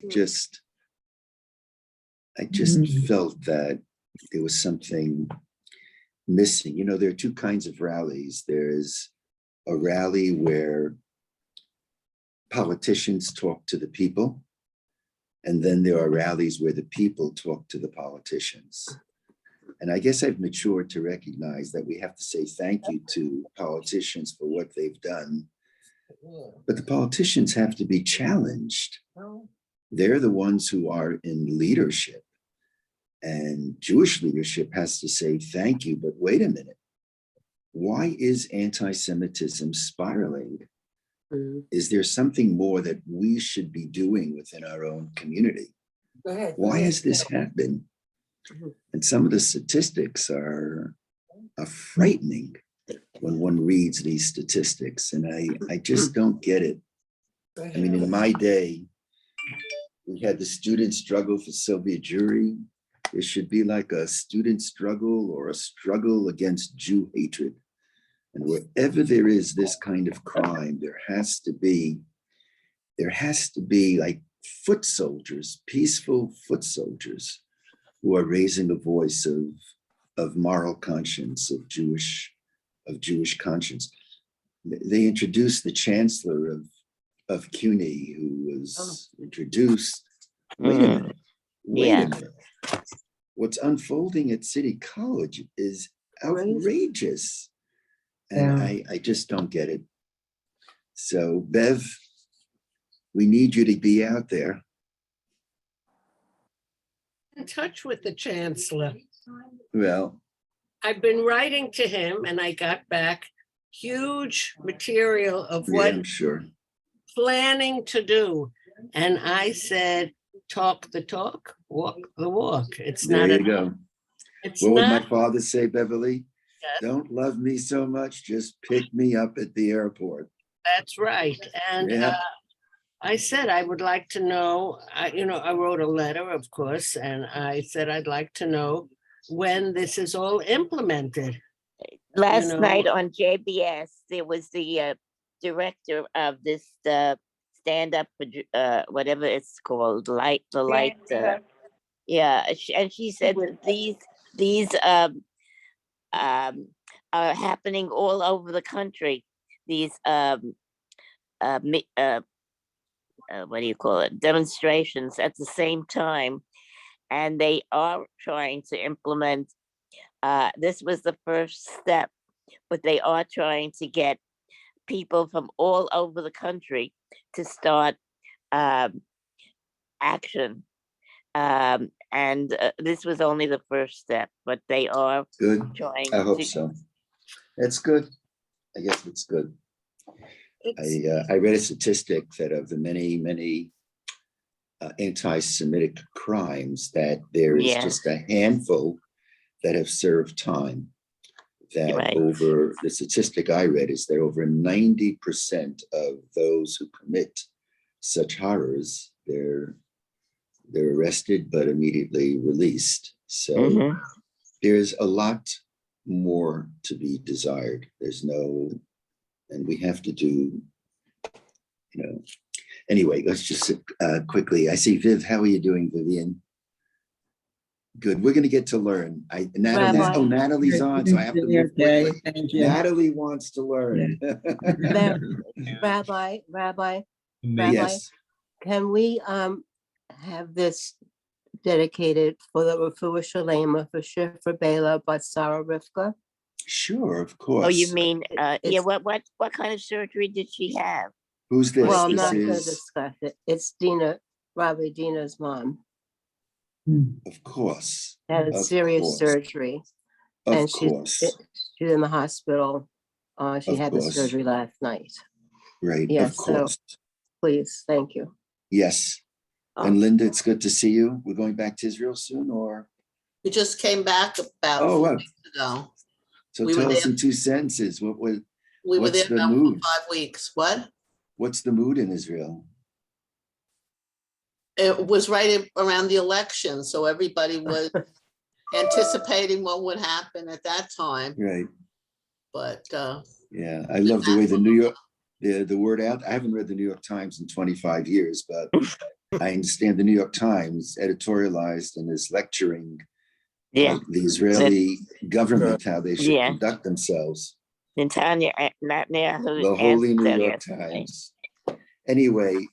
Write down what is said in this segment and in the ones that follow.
just felt that there was something missing. You know, there are two kinds of rallies. There's a rally where politicians talk to the people, and then there are rallies where the people talk to the politicians. And I guess I've matured to recognize that we have to say thank you to politicians for what they've done, but the politicians have to be challenged. They're the ones who are in leadership, and Jewish leadership has to say thank you, but wait a minute. Why is anti-Semitism spiraling? Is there something more that we should be doing within our own community? Why has this happened? And some of the statistics are frightening when one reads these statistics, and I just don't get it. I mean, in my day, we had the student struggle for Soviet Jewry. There should be like a student struggle or a struggle against Jew hatred. And wherever there is this kind of crime, there has to be like foot soldiers, peaceful foot soldiers, who are raising a voice of moral conscience, of Jewish conscience. They introduced the chancellor of CUNY, who was introduced. Wait a minute. What's unfolding at City College is outrageous. And I just don't get it. So Bev, we need you to be out there. In touch with the chancellor. Well, I've been writing to him, and I got back huge material of what I'm sure. Planning to do. And I said, talk the talk, walk the walk. It's There not you go. It's What would not, my father say, Beverly? Yes. Don't love me so much, just pick me up at the airport. That's right. And I said, I would like to know, I wrote a letter, of course, and I said, I'd like to know when this is all implemented. Last night on JBS, there was the director of this stand-up, whatever it's called, and she said that these are happening all over the country. These what do you call it? Demonstrations at the same time, and they are trying to implement. This was the first step, but they are trying to get people from all over the country to start action. And this was only the first step, but they are Good. trying. I hope so. That's good. I guess it's good. I read a statistic that of the many anti-Semitic crimes, that there is just a handful that have served time. That over, the statistic I read is that over 90% of those who commit such horrors, they're arrested but immediately released. So there's a lot more to be desired. And we have to do, anyway, let's just quickly. I see Viv, how are you doing, Vivian? Good, we're gonna get to learn. Natalie's on, so I have to move quickly. Natalie wants to learn. Rabbi, Yes. can we have this dedicated for the Refuge Shalema for Shifra Bela but Sarah Rivka? Sure, of course. Oh, you mean, what kind of surgery did she have? Who's this? Well, I'm not going to discuss it. It's Rabbi Dina's mom. Of course. Had a serious surgery. Of course. She's in the hospital. She had the surgery last night. Right, Yes, of course. So please, thank you. Yes. And Linda, it's good to see you. We're going back to Israel soon, or? We just came back about 4 weeks ago. So tell us in 2 sentences, we were there about 5 weeks. What? What's the mood in Israel? It was right around the election, so everybody was anticipating what would happen at that time. Right. But yeah, I love the way the the word out. I haven't read the New York Times in 25 years, but I understand the New York Times editorialized and is lecturing Yeah, the Israeli government how they should Yeah. conduct themselves. Netanyahu, Netanyahu The Holy asked New that York yesterday. Times. Anyway,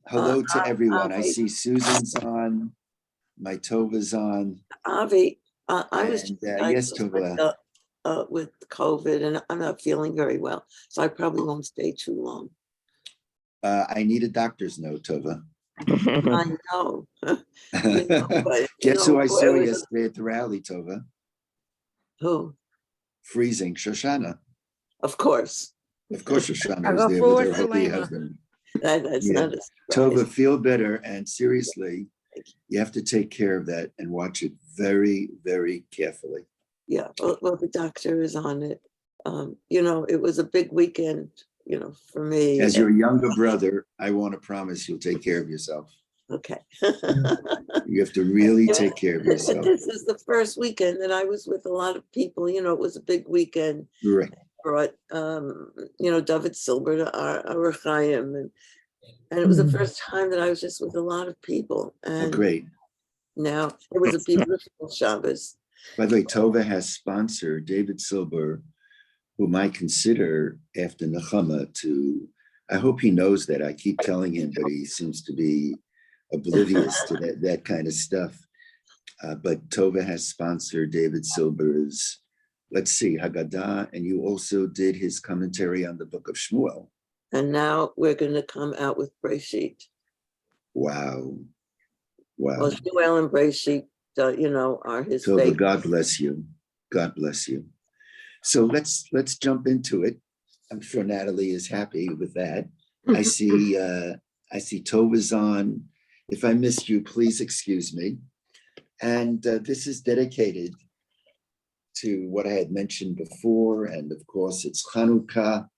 hello to everyone. I Avi. see Susan's on, my Tova's on. Avi, I was And, just yes, diagnosed Tova. with COVID, and I'm not feeling very well, so I probably won't stay too long. I need a doctor's note, Tova. I know. You know, but, Guess who I it saw was yesterday at the rally, Tova? who? Freezing Shoshana. Of course. Of course, Shoshana was there with her holy husband. That's Yeah. not a surprise. Tova, feel better. And seriously, you have to take care of that and watch it very, very carefully. Yeah, well, the doctor is on it. It was a big weekend, for me. As your younger brother, I want to promise you'll take care of yourself. Okay. You have to really take care of yourself. This is the first weekend that I was with a lot of people. It was a big weekend. Right. Brought, David Silber to our Chaim, and it was the first time that I was just with a lot of people. Oh, And great. now it was a beautiful Shabbos. By the way, Tova has sponsored David Silber, whom I consider after Nechama to, I hope he knows that. I keep telling him, but he seems to be oblivious to that kind of stuff. But Tova has sponsored David Silber's, let's see, Haggadah, and you also did his commentary on the book of Shmuel. And now we're going to come out with Breshit. Wow. Well, Shmuel and Breshit, are his Tova, favorite. God bless you. God bless you. So let's jump into it. I'm sure Natalie is happy with that. I see Tova's on. If I missed you, please excuse me. And this is dedicated to what I had mentioned before. And of course, it's Chanukah.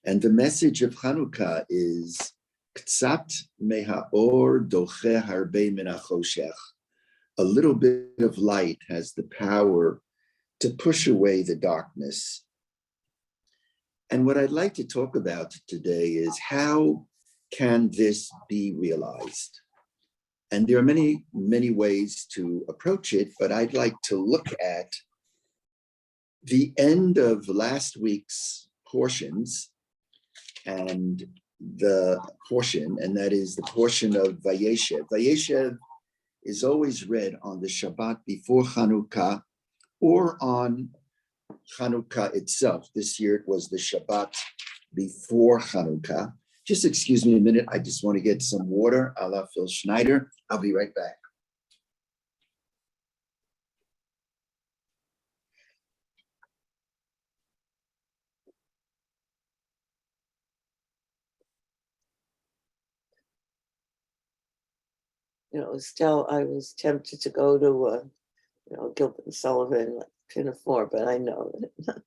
And the message of Chanukah is Ktsat mehaor doche harbe min hachoshech. A little bit of light has the power to push away the darkness. And what I'd like to talk about today is how can this be realized? And there are many, many ways to approach it, but I'd like to look at the end of last week's portions and the portion, and that is the portion of Vayeshev. Vayeshev is always read on the Shabbat before Chanukah or on Chanukah itself. This year it was the Shabbat before Chanukah. Just excuse me a minute. I just want to get some water a la Phil Schneider. I'll be right back. Still, I was tempted to go to, Gilbert and Sullivan, like Pinafore, but I know that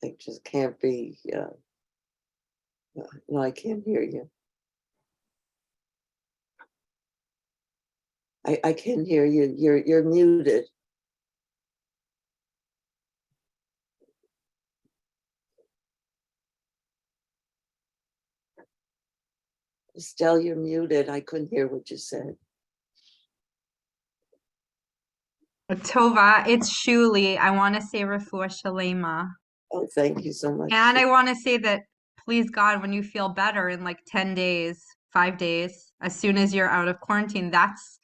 I just can't be, no, I can't hear you. I can hear you. You're muted. Estelle, you're muted. I couldn't hear what you said. Tova, it's Shuli. I want to say Refuah Shalema. Oh, thank you so much. And I want to say that, please God, when you feel better in like 10 days, 5 days, as soon as you're out of quarantine, that's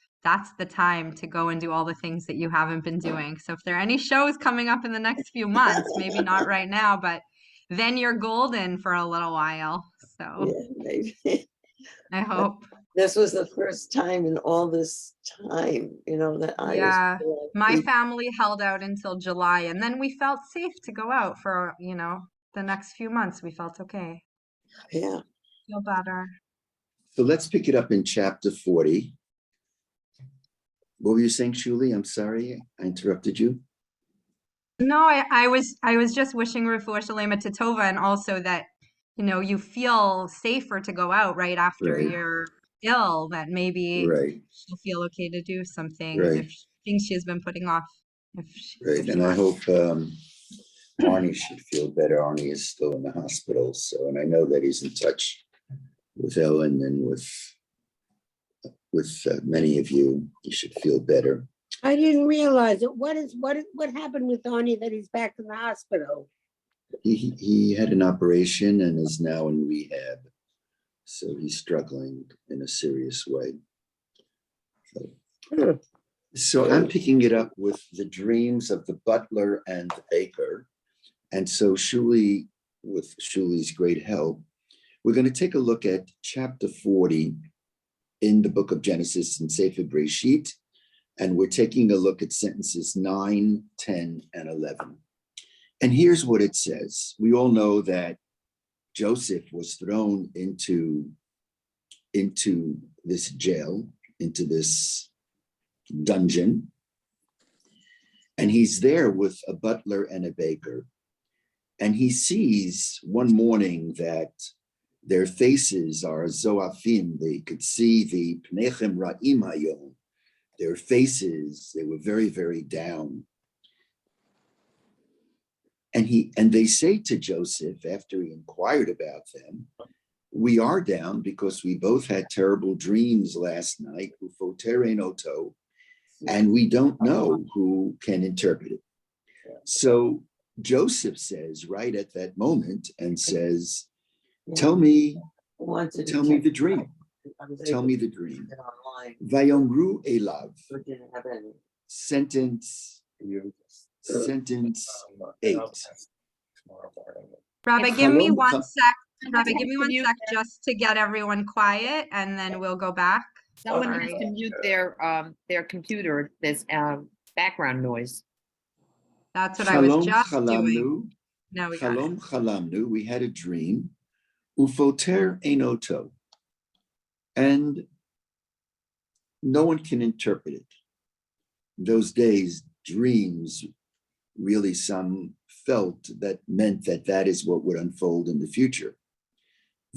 the time to go and do all the things that you haven't been doing. So if there are any shows coming up in the next few months, maybe not right now, but then you're golden for a little while. So Yeah, maybe. I hope. This was the first time in all this time, that I was. My family held out until July, and then we felt safe to go out for, the next few months. We felt okay. Yeah. Feel better. So let's pick it up in chapter 40. What were you saying, Shuli? I'm sorry, I interrupted you. No, I was just wishing Refuah Shalema to Tova, and also that, you feel safer to go out right after Right. you're ill, that maybe Right. she'll feel okay to do some things Right. if things she's been putting off. Right. And I Arnie should feel better. Arnie is still in the hospital, so, and I know that he's in touch with Ellen and with many of you. He should feel better. I didn't realize it. What happened with Arnie that he's back in the hospital? He had an operation and is now in rehab, so he's struggling in a serious way. So I'm picking it up with the dreams of the butler and the baker. And so Shuli, with Shuli's great help, we're going to take a look at chapter 40 in the book of Genesis and Sefer Breshit. And we're taking a look at sentences 9, 10, and 11. And here's what it says. We all know that Joseph was thrown into this jail, into this dungeon. And he's there with a butler and a baker. And he sees one morning that their faces are zoafim. They could see the pnechem ra'im hayom. Their faces, they were very, very down. And they say to Joseph, after he inquired about them, we are down because we both had terrible dreams last night, and we don't know who can interpret it. So Joseph says right at that moment and says, tell me the dream. Tell me the dream. Vayomru elav. Sentence 8. Rabbi, give me Shalom, one sec. Rabbi, Someone give me has to one mute sec just to get everyone quiet, and then we'll go back. Someone has Sorry. to mute their computer, this background noise. That's what I was Shalom just doing. chalamnu. No, we got it. Shalom chalamnu. We had a dream. Ufoter enoto. And no one can interpret it. In those days, dreams really some felt that meant that that is what would unfold in the future.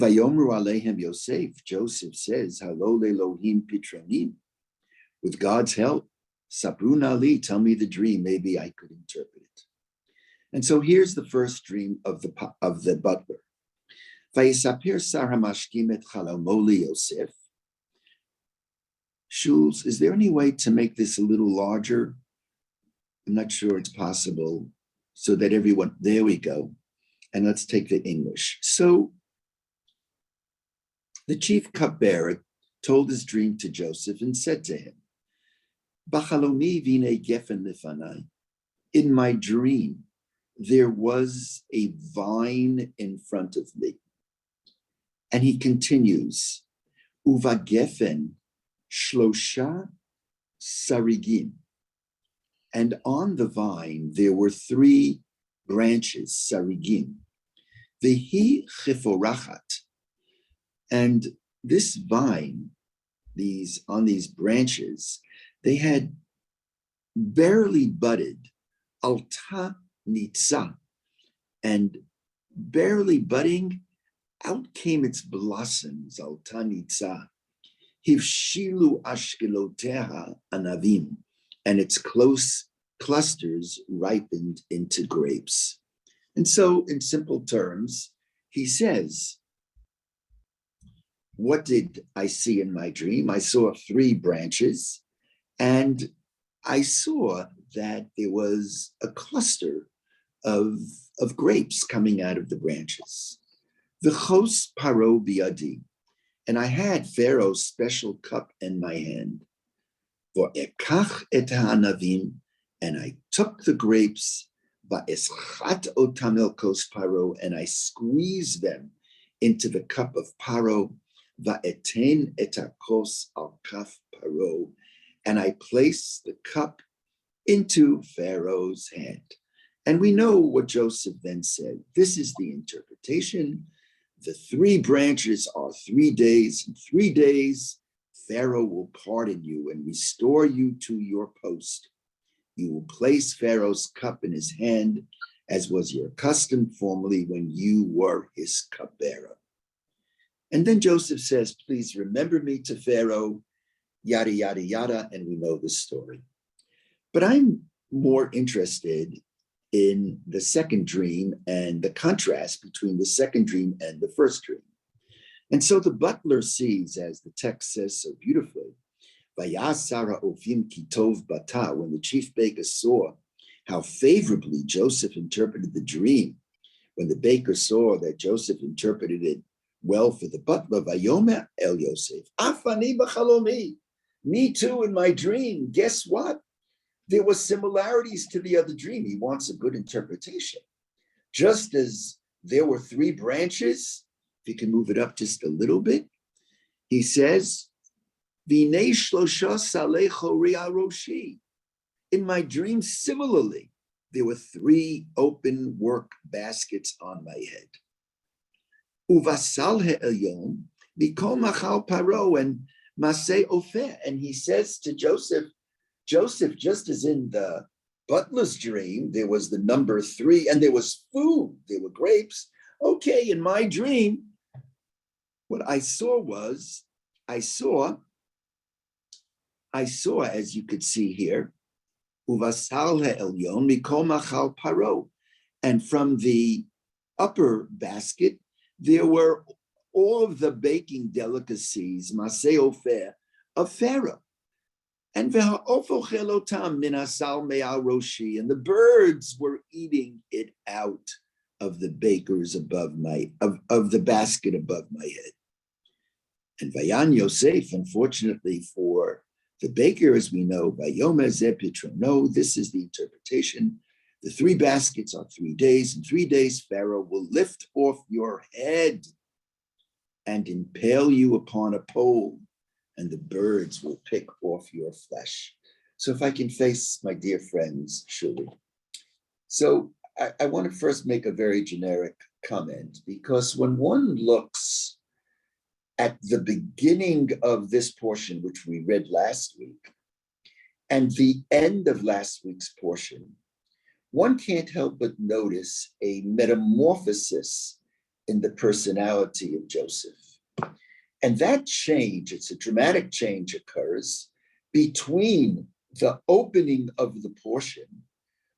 Vayomru alehem Yosef, Joseph says, Halo lelohim pitranim. With God's help, Saprun Ali, tell me the dream, maybe I could interpret it. And so here's the first dream of the butler. Vayisaper sar hamashkim et chalomo li Yosef. Schulz, is there any way to make this a little larger? I'm not sure it's possible, so that everyone, there we go. And let's take the English. So the chief cupbearer told his dream to Joseph and said to him, Bachalomi vine gefen lifanai. In my dream, there was a vine in front of me. And he continues, Uva gefen shlosha sarigim. And on the vine, there were 3 branches, sarigim. Vehi chiforachat. And this vine, on these branches, they had barely budded, alta nitza, and barely budding, out came its blossoms, alta nitza. Hivshilu ashkeloteha anavim, and its close clusters ripened into grapes. And so, in simple terms, he says, what did I see in my dream? I saw 3 branches, and I saw that there was a cluster of grapes coming out of the branches. V'chos paro biadi, and I had Pharaoh's special cup in my hand. V'ekach et ha'anavim, and I took the grapes, va'eschat otam el kos paro, and I squeezed them into the cup of Paro, va'eten et hakos al kaf Paro, and I placed the cup into Pharaoh's hand. And we know what Joseph then said. This is the interpretation. The 3 branches are 3 days. In 3 days, Pharaoh will pardon you and restore you to your post. You will place Pharaoh's cup in his hand, as was your custom formerly when you were his cupbearer. And then Joseph says, please remember me to Pharaoh, yada, yada, yada, and we know the story. But I'm more interested in the second dream and the contrast between the second dream and the first dream. And so the butler sees, as the text says so beautifully, Vayasara Ovim Kitov Bata, when the chief baker saw how favorably Joseph interpreted the dream, when the baker saw that Joseph interpreted it well for the butler, Vayomer El Yosef, Afani b'chalomi, me too in my dream. Guess what? There were similarities to the other dream. He wants a good interpretation. Just as there were three branches, if you can move it up just a little bit, he says, V'nei shlosha salei chori al roshi. In my dream, similarly, there were three open work baskets on my head. Uvasal he'elyon, mikol machal paro and maseh ofeh. And he says to Joseph, Joseph, just as in the butler's dream, there was the number three and there was food, there were grapes. Okay, in my dream, what I saw was, I saw, as you could see here, Uvasal he'elyon mikol machal paro. And from the upper basket, there were all of the baking delicacies, maseh ofeh, of Pharaoh. And roshi, and the birds were eating it out of the bakers above my of the basket above my head. And Vayan Yosef, unfortunately for the baker, as we know, Vayomer Zeh Pitrono, this is the interpretation. The three baskets are 3 days. In 3 days, Pharaoh will lift off your head and impale you upon a pole, and the birds will pick off your flesh. So if I can face my dear friends, surely. So I want to first make a very generic comment, because when one looks at the beginning of this portion, which we read last week, and the end of last week's portion, one can't help but notice a metamorphosis in the personality of Joseph. And that change, it's a dramatic change, occurs between the opening of the portion,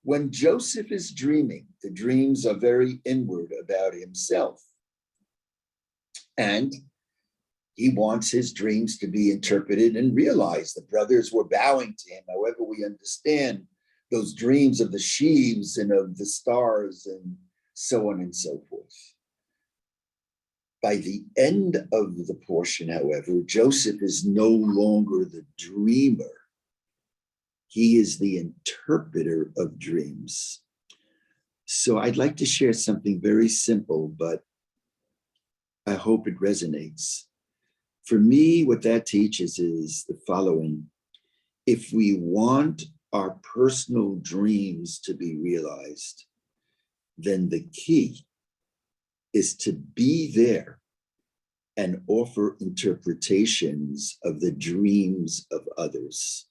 when Joseph is dreaming. The dreams are very inward about himself. And he wants his dreams to be interpreted and realized. The brothers were bowing to him, however we understand those dreams of the sheaves and of the stars and so on and so forth. By the end of the portion, however, Joseph is no longer the dreamer. He is the interpreter of dreams. So I'd like to share something very simple, but I hope it resonates. For me, what that teaches is the following. If we want our personal dreams to be realized, then the key is to be there and offer interpretations of the dreams of others.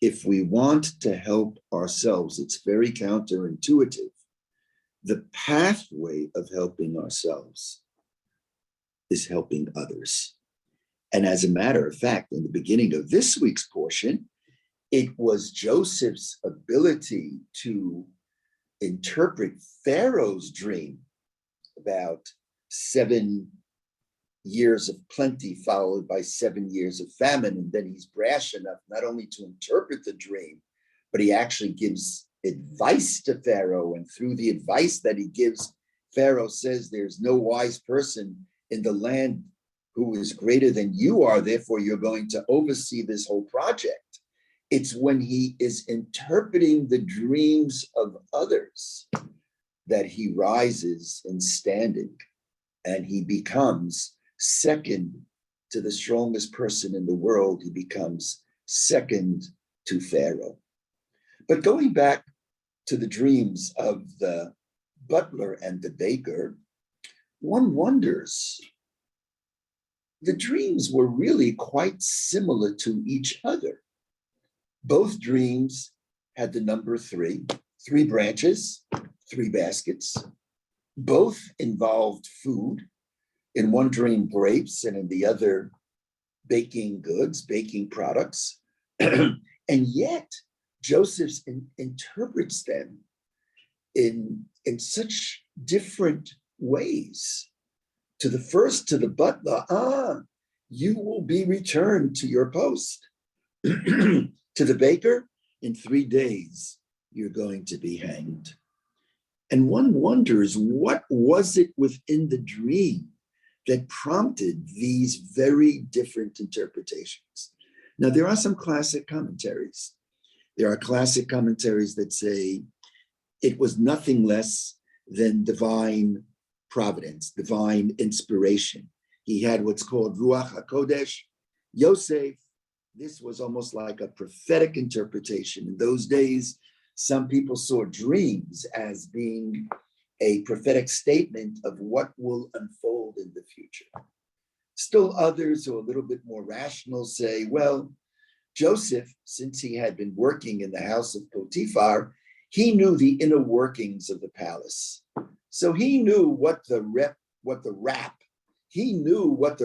If we want to help ourselves, it's very counterintuitive. The pathway of helping ourselves is helping others. And as a matter of fact, in the beginning of this week's portion, it was Joseph's ability to interpret Pharaoh's dream about 7 years of plenty followed by 7 years of famine. And then he's brash enough not only to interpret the dream, but he actually gives advice to Pharaoh. And through the advice that he gives, Pharaoh says, there's no wise person in the land who is greater than you are, therefore you're going to oversee this whole project. It's when he is interpreting the dreams of others that he rises in standing, and he becomes second to the strongest person in the world. He becomes second to Pharaoh. But going back to the dreams of the butler and the baker, one wonders, the dreams were really quite similar to each other. Both dreams had the number 3, 3 branches, 3 baskets. Both involved food. In one dream, grapes, and in the other, baking goods, baking products. And yet, Joseph interprets them in such different ways. To the first, to the butler, you will be returned to your post. To the baker, in 3 days, you're going to be hanged. And one wonders, what was it within the dream that prompted these very different interpretations? Now, there are some classic commentaries. There are classic commentaries that say it was nothing less than divine providence, divine inspiration. He had what's called Ruach HaKodesh. Yosef, this was almost like a prophetic interpretation. In those days, some people saw dreams as being a prophetic statement of what will unfold in the future. Still others who are a little bit more rational say, well, Joseph, since he had been working in the house of Potiphar, he knew the inner workings of the palace. So he knew what the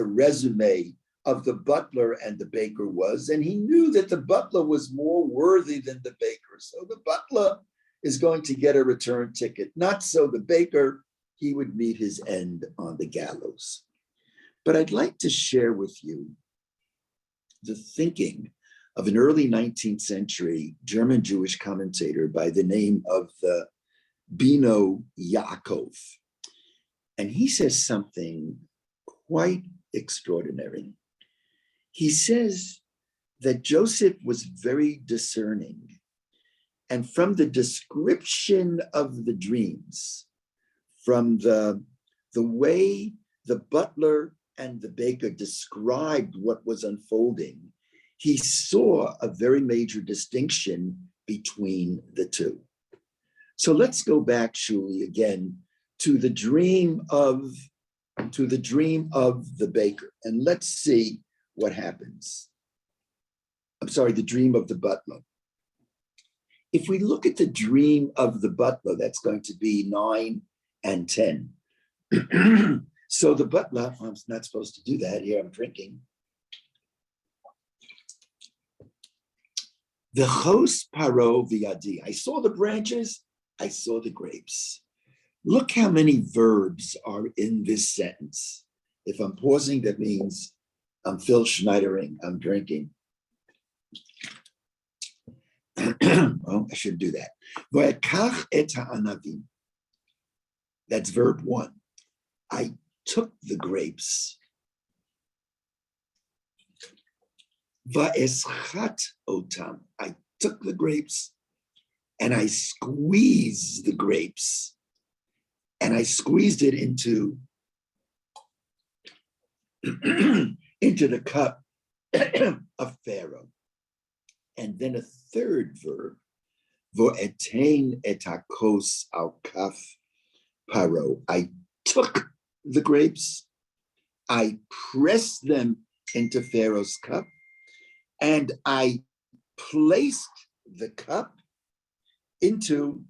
resume of the butler and the baker was, and he knew that the butler was more worthy than the baker. So the butler is going to get a return ticket. Not so the baker, he would meet his end on the gallows. But I'd like to share with you the thinking of an early 19th century German Jewish commentator by the name of the Bino Yaakov. And he says something quite extraordinary. He says that Joseph was very discerning. And from the description of the dreams, from the way the butler and the baker described what was unfolding, he saw a very major distinction between the two. So let's go back, Shuli, again to the dream of the baker, and let's see what happens. I'm sorry, the dream of the butler. If we look at the dream of the butler, that's going to be 9 and 10. So the butler, I'm not supposed to do that here, I'm drinking. The chos paro v'yadi. I saw the branches, I saw the grapes. Look how many verbs are in this sentence. If I'm pausing, that means I'm Phil Schneidering, I'm drinking. Well, I shouldn't do that. V'ekach et ha'anavim. That's verb 1. I took the grapes. Va'eschat otam. I took the grapes and I squeezed the grapes. And I squeezed it into the cup of Pharaoh. And then a third verb, vo'etain et hakos al kaf paro. I took the grapes, I pressed them into Pharaoh's cup, and I placed the cup into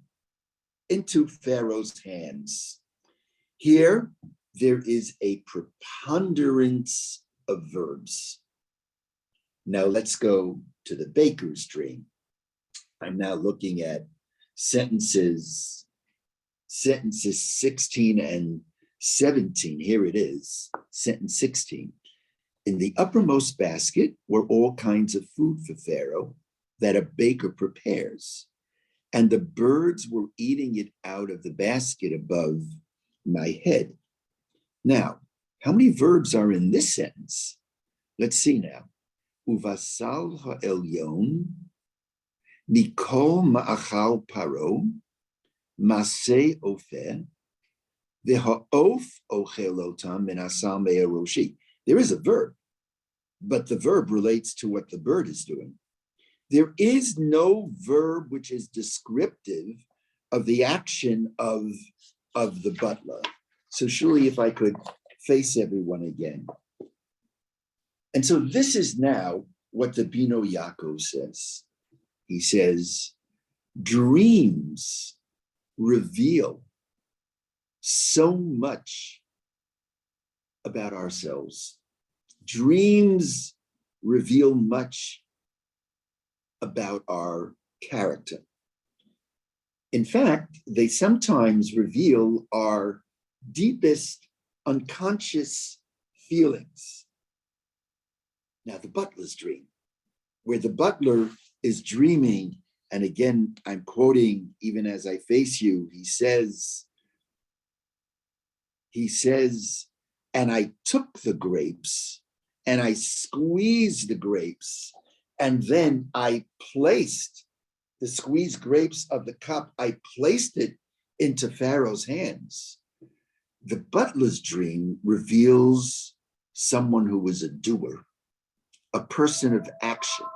Pharaoh's hands. Here, there is a preponderance of verbs. Now let's go to the baker's dream. I'm now looking at sentences 16 and 17. Here it is, sentence 16. In the uppermost basket were all kinds of food for Pharaoh that a baker prepares, and the birds were eating it out of the basket above my head. Now, how many verbs are in this sentence? Let's see now. Uvasal ha'elyon, mikol ma'achal paro, maseh ofer, v'ha'of ochelotam menasal me'aroshi. There is a verb, but the verb relates to what the bird is doing. There is no verb which is descriptive of the action of the butler. So surely if I could face everyone again. And so this is now what the Bino Yaakov says. He says, dreams reveal so much about ourselves. Dreams reveal much about our character. In fact, they sometimes reveal our deepest unconscious feelings. Now, the butler's dream, where the butler is dreaming, and again, I'm quoting even as I face you, he says, and I took the grapes and I squeezed the grapes, and then I placed the squeezed grapes of the cup, I placed it into Pharaoh's hands. The butler's dream reveals someone who was a doer, a person of action.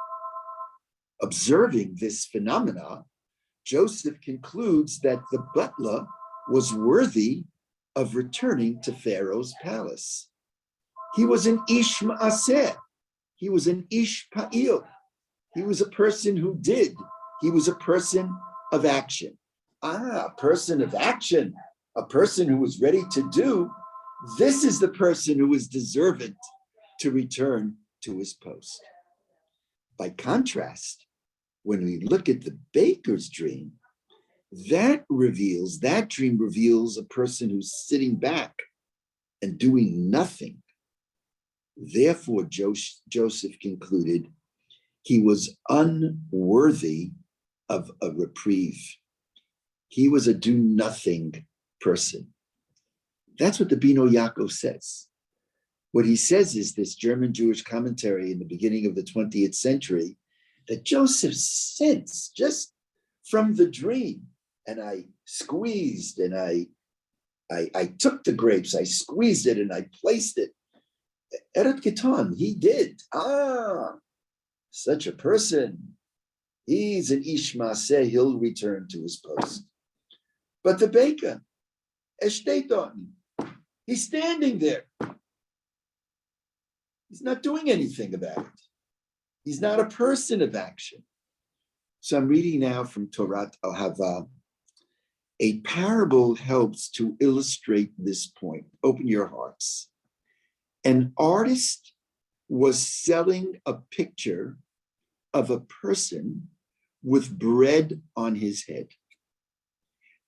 Observing this phenomena, Joseph concludes that the butler was worthy of returning to Pharaoh's palace. He was an ish ma'aseh. He was an ish pa'il. He was a person who did. He was a person of action. A person of action, a person who was ready to do. This is the person who is deserving to return to his post. By contrast, when we look at the baker's dream, that dream reveals a person who's sitting back and doing nothing. Therefore, Joseph concluded he was unworthy of a reprieve. He was a do-nothing person. That's what the Bino Yaakov says. What he says is this German Jewish commentary in the beginning of the 20th century that Joseph sensed just from the dream. And I squeezed and I took the grapes, I squeezed it and I placed it. Eret Keton, he did. Such a person. He's an ish maseh, he'll return to his post. But the baker, Eshteton, he's standing there. He's not doing anything about it. He's not a person of action. So I'm reading now from Torat Ahavah. A parable helps to illustrate this point. Open your hearts. An artist was selling a picture of a person with bread on his head.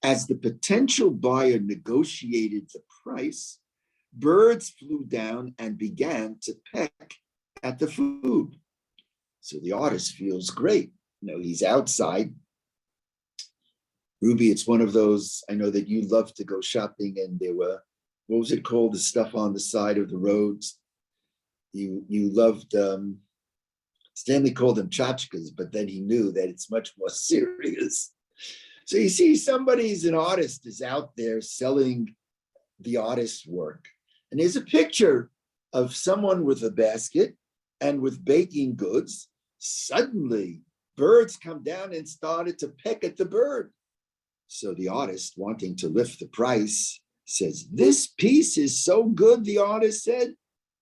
As the potential buyer negotiated the price, birds flew down and began to peck at the food. So the artist feels great. He's outside. Ruby, it's one of those, I know that you love to go shopping, and there were, what was it called? The stuff on the side of the roads. You loved, Stanley called them tchotchkes, but then he knew that it's much more serious. So you see somebody's an artist is out there selling the artist's work. And there's a picture of someone with a basket and with baking goods. Suddenly, birds come down and started to peck at the bird. So the artist, wanting to lift the price, says, "This piece is so good," the artist said,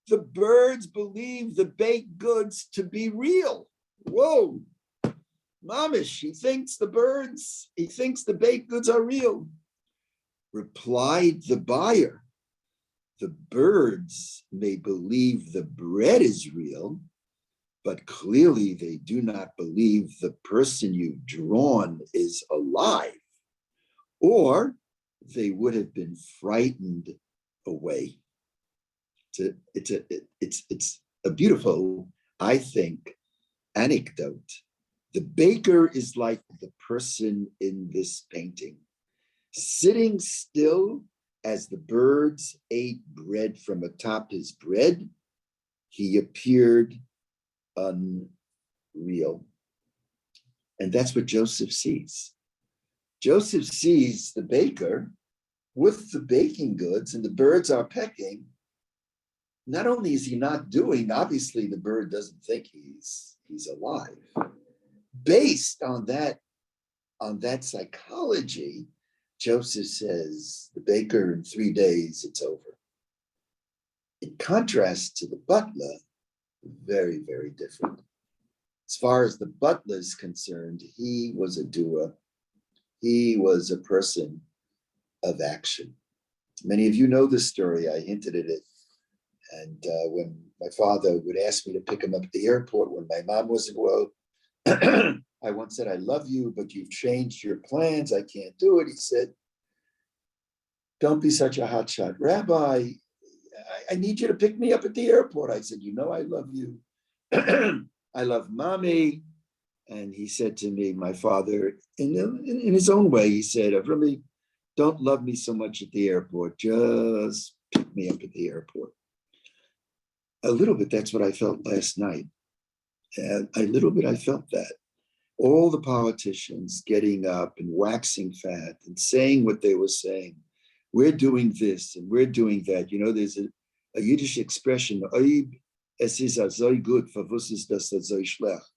"the birds believe the baked goods to be real." Whoa, mamish, he thinks the baked goods are real. Replied the buyer, "The birds may believe the bread is real, but clearly they do not believe the person you've drawn is alive, or they would have been frightened away." It's a beautiful, I think, anecdote. The baker is like the person in this painting, sitting still as the birds ate bread from atop his bread. He appeared unreal. And that's what Joseph sees. Joseph sees the baker with the baking goods, and the birds are pecking. Not only is he not doing, obviously the bird doesn't think he's alive. Based on that psychology, Joseph says, the baker, in 3 days, it's over. In contrast to the butler, very, very different. As far as the butler is concerned, he was a doer. He was a person of action. Many of you know this story. I hinted at it. And when my father would ask me to pick him up at the airport when my mom wasn't well, I once said, I love you, but you've changed your plans. I can't do it. He said, don't be such a hotshot. Rabbi, I need you to pick me up at the airport. I said, you know, I love you. I love mommy. And he said to me, my father, in his own way, he said, really, don't love me so much at the airport. Just pick me up at the airport. A little bit, that's what I felt last night. And a little bit, I felt that. All the politicians getting up and waxing fat and saying what they were saying. We're doing this and we're doing that. You know, there's a Yiddish expression, es ist so gut, was ist das so schlecht?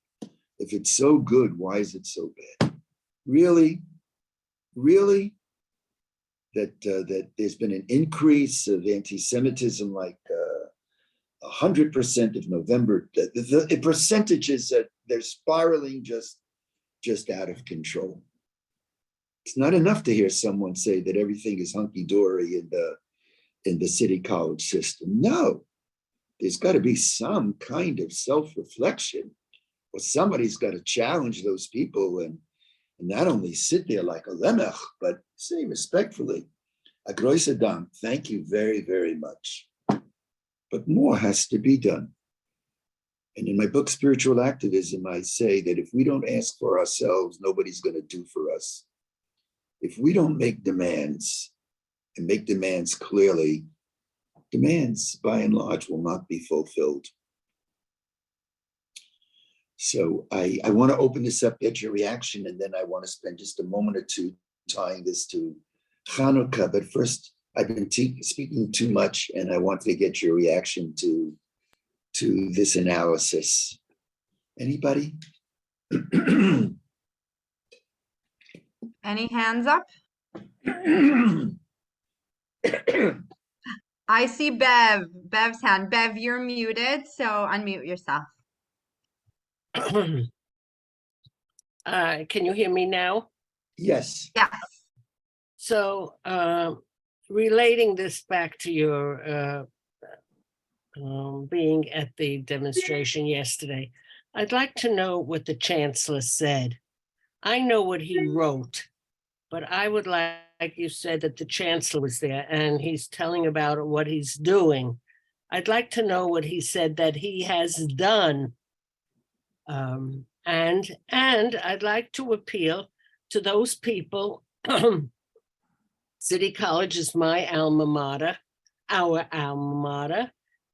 If it's so good, why is it so bad? Really? Really? That there's been an increase of anti-Semitism like 100% of November. The percentages that they're spiraling just out of control. It's not enough to hear someone say that everything is hunky-dory in the city college system. No, there's got to be some kind of self-reflection, or somebody's got to challenge those people and not only sit there like a lemech, but say respectfully, a große Dank, thank you very, very much. But more has to be done. And in my book, Spiritual Activism, I say that if we don't ask for ourselves, nobody's going to do for us. If we don't make demands and make demands clearly, demands by and large will not be fulfilled. So I want to open this up, get your reaction, and then I want to spend just a moment or two tying this to Hanukkah. But first, I've been speaking too much, and I want to get your reaction to this analysis. Anybody? Any hands up? I see Bev's hand. Bev, you're muted, so unmute yourself. Can you hear me now? Yes. Yes. So relating this back to your being at the demonstration yesterday, I'd like to know what the chancellor said. I know what he wrote, but I would like you said that the chancellor was there and he's telling about what he's doing. I'd like to know what he said that he has done. And I'd like to appeal to those people. City College is my alma mater, our alma mater,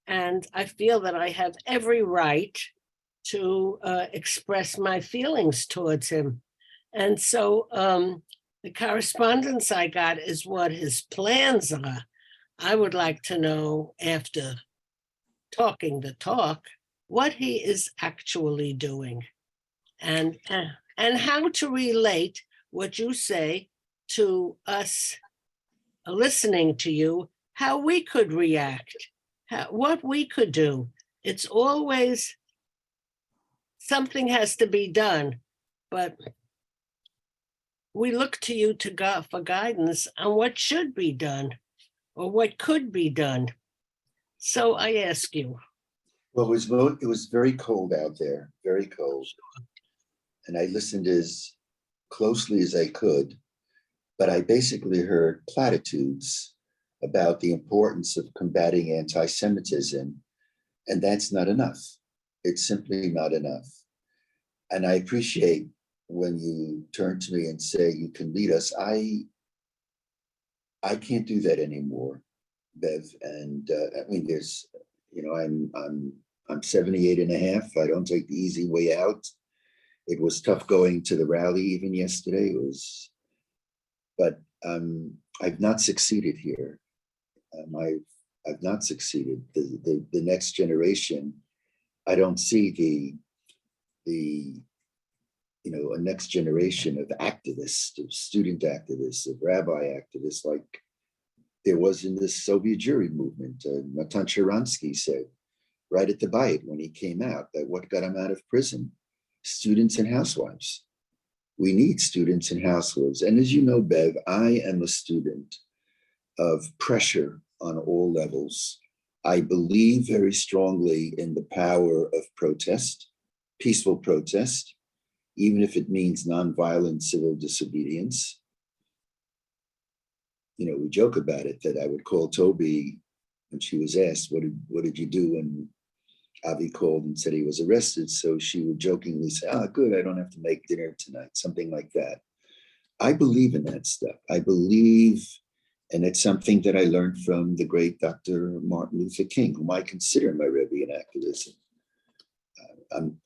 and I feel that I have every right to express my feelings towards him. And so the correspondence I got is what his plans are. I would like to know, after talking the talk, what he is actually doing and how to relate what you say to us listening to you, how we could react, what we could do. It's always something has to be done, but we look to you for guidance on what should be done or what could be done. So I ask you. Well, it was very cold out there, very cold. And I listened as closely as I could, but I basically heard platitudes about the importance of combating anti-Semitism, and that's not enough. It's simply not enough. And I appreciate when you turn to me and say you can lead us. I can't do that anymore, Bev. And I mean, there's, you know, I'm 78 and a half. I don't take the easy way out. It was tough going to the rally even yesterday. It was, but I've not succeeded here. I've not succeeded. The next generation, I don't see a next generation of activists, of student activists, of rabbi activists, like there was in this Soviet Jewry movement. Natan Sharansky said right at the bite when he came out that what got him out of prison? Students and housewives. We need students and housewives. And as you know, Bev, I am a student of pressure on all levels. I believe very strongly in the power of protest, peaceful protest. even if it means nonviolent civil disobedience. You know, we joke about it that I would call Toby when she was asked, what did you do when Avi called and said he was arrested? So she would jokingly say, good, I don't have to make dinner tonight, something like that. I believe in that stuff. I believe, and it's something that I learned from the great Dr. Martin Luther King, whom I consider my Rebbe in activism.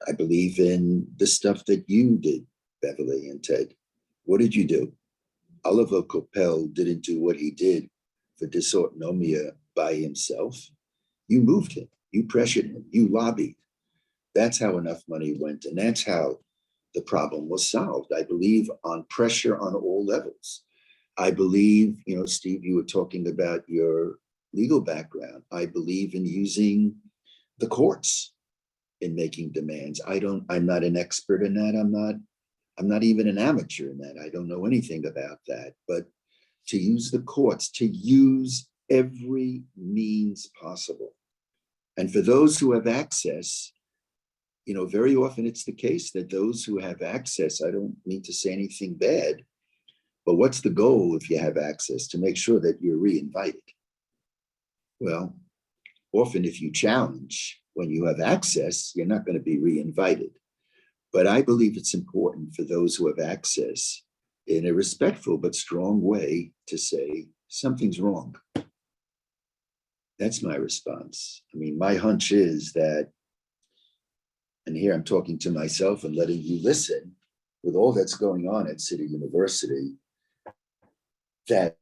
I believe in the stuff that you did, Beverly and Ted. What did you do? Oliver Coppel didn't do what he did for dysautonomia by himself. You moved him, you pressured him, you lobbied. That's how enough money went, and that's how the problem was solved. I believe on pressure on all levels. I believe, you know, Steve, you were talking about your legal background. I believe in using the courts in making demands. I'm not an expert in that. I'm not even an amateur in that. I don't know anything about that. But to use the courts, to use every means possible. And for those who have access, you know, very often it's the case that those who have access, I don't mean to say anything bad, but what's the goal if you have access? To make sure that you're re-invited. Well, often if you challenge when you have access, you're not going to be re-invited. But I believe it's important for those who have access in a respectful but strong way to say something's wrong. That's my response. I mean, my hunch is that, and here I'm talking to myself and letting you listen, with all that's going on at City University, that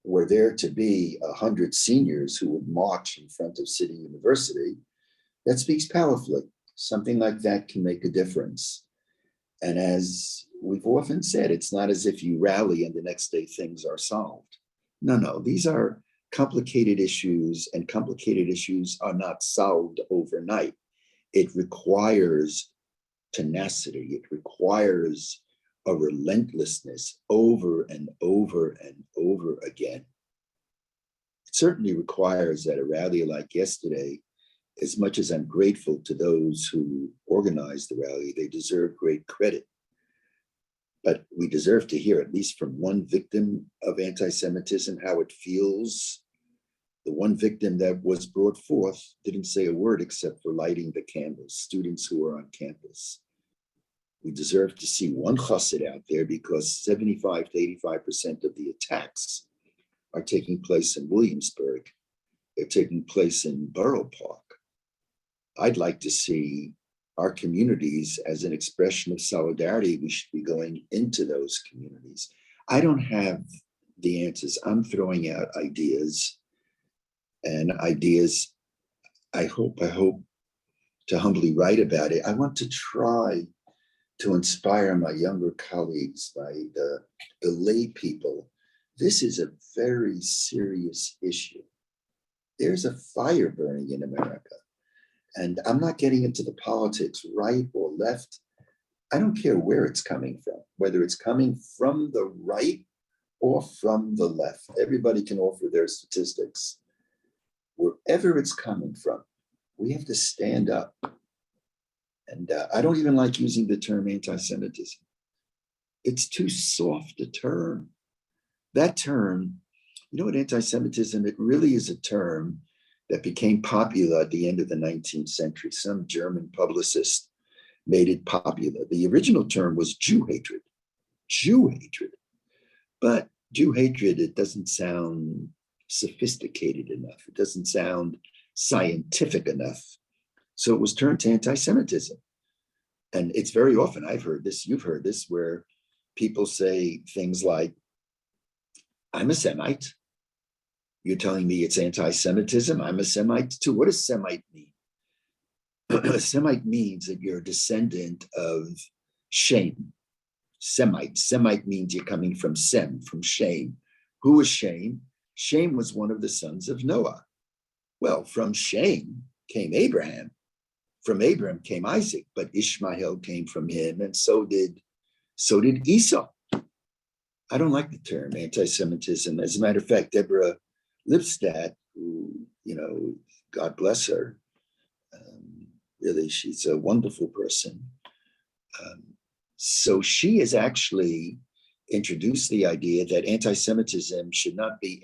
were there to be 100 seniors who would march in front of City University, that speaks powerfully. Something like that can make a difference. And as we've often said, it's not as if you rally and the next day things are solved. No, these are complicated issues, and complicated issues are not solved overnight. It requires tenacity. It requires a relentlessness over and over and over again. It certainly requires that a rally like yesterday, as much as I'm grateful to those who organized the rally, they deserve great credit. But we deserve to hear, at least from one victim of anti-Semitism, how it feels. The one victim that was brought forth didn't say a word except for lighting the candles, students who were on campus. We deserve to see one chassid out there, because 75 to 85% of the attacks are taking place in Williamsburg. They're taking place in Borough Park. I'd like to see our communities as an expression of solidarity. We should be going into those communities. I don't have the answers. I'm throwing out ideas, and ideas I hope to humbly write about it. I want to try to inspire my younger colleagues, the lay people. This is a very serious issue. There's a fire burning in America. And I'm not getting into the politics, right or left. I don't care where it's coming from, whether it's coming from the right or from the left. Everybody can offer their statistics. Wherever it's coming from, we have to stand up. And I don't even like using the term anti-Semitism. It's too soft a term. That term, you know what, anti-Semitism, it really is a term that became popular at the end of the 19th century. Some German publicist made it popular. The original term was Jew hatred. Jew hatred. But Jew hatred, it doesn't sound sophisticated enough. It doesn't sound scientific enough. So it was turned to anti-Semitism. And it's very often, I've heard this, you've heard this, where people say things like, I'm a Semite. You're telling me it's anti-Semitism? I'm a Semite too. What does Semite mean? Semite means that you're a descendant of Shem. Semite. Semite means you're coming from Sem, from Shem. Who was Shem? Shem was one of the sons of Noah. Well, from Shem came Abraham. From Abraham came Isaac, but Ishmael came from him, and so did Esau. I don't like the term anti-Semitism. As a matter of fact, Deborah Lipstadt, who, you know, God bless her, really, she's a wonderful person. So she has actually introduced the idea that anti-Semitism should not be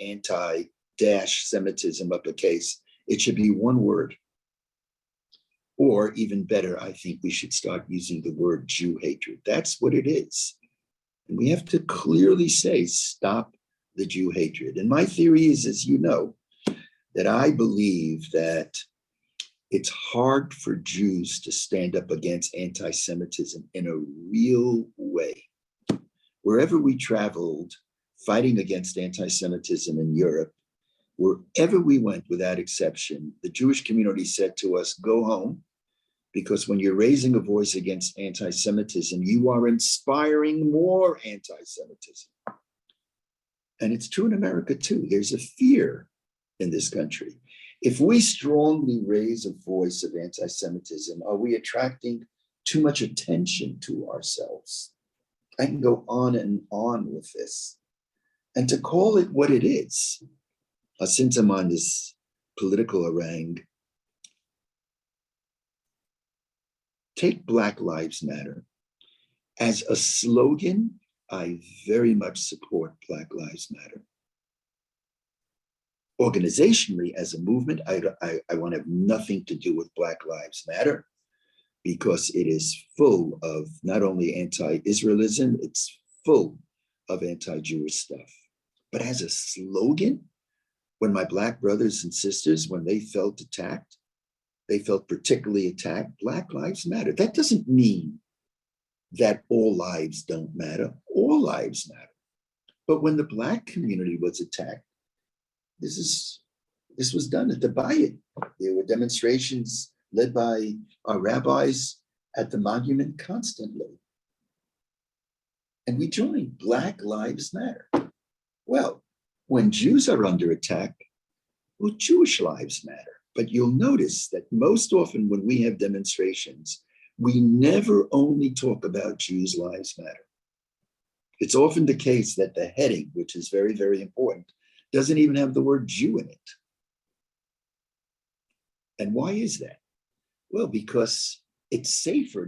anti-Semitism uppercase. It should be one word. Or even better, I think we should start using the word Jew hatred. That's what it is. And we have to clearly say, stop the Jew hatred. And my theory is, as you know, that I believe that it's hard for Jews to stand up against anti-Semitism in a real way. Wherever we traveled fighting against anti-Semitism in Europe, wherever we went without exception, the Jewish community said to us, go home, because when you're raising a voice against anti-Semitism, you are inspiring more anti-Semitism. And it's true in America too. There's a fear in this country. If we strongly raise a voice of anti-Semitism, are we attracting too much attention to ourselves? I can go on and on with this. And to call it what it is, since I'm on this political harangue, take Black Lives Matter. As a slogan, I very much support Black Lives Matter. Organizationally, as a movement, I want to have nothing to do with Black Lives Matter, because it is full of not only anti-Israelism, it's full of anti-Jewish stuff. But as a slogan, when my Black brothers and sisters, when they felt attacked, they felt particularly attacked, Black Lives Matter. That doesn't mean that all lives don't matter. All lives matter. But when the Black community was attacked, this was done at the Bayit. There were demonstrations led by our rabbis at the monument constantly. And we joined Black Lives Matter. Well, when Jews are under attack, well, Jewish lives matter. But you'll notice that most often when we have demonstrations, we never only talk about Jews' lives matter. It's often the case that the heading, which is very, very important, doesn't even have the word Jew in it. And why is that? Well, because it's safer,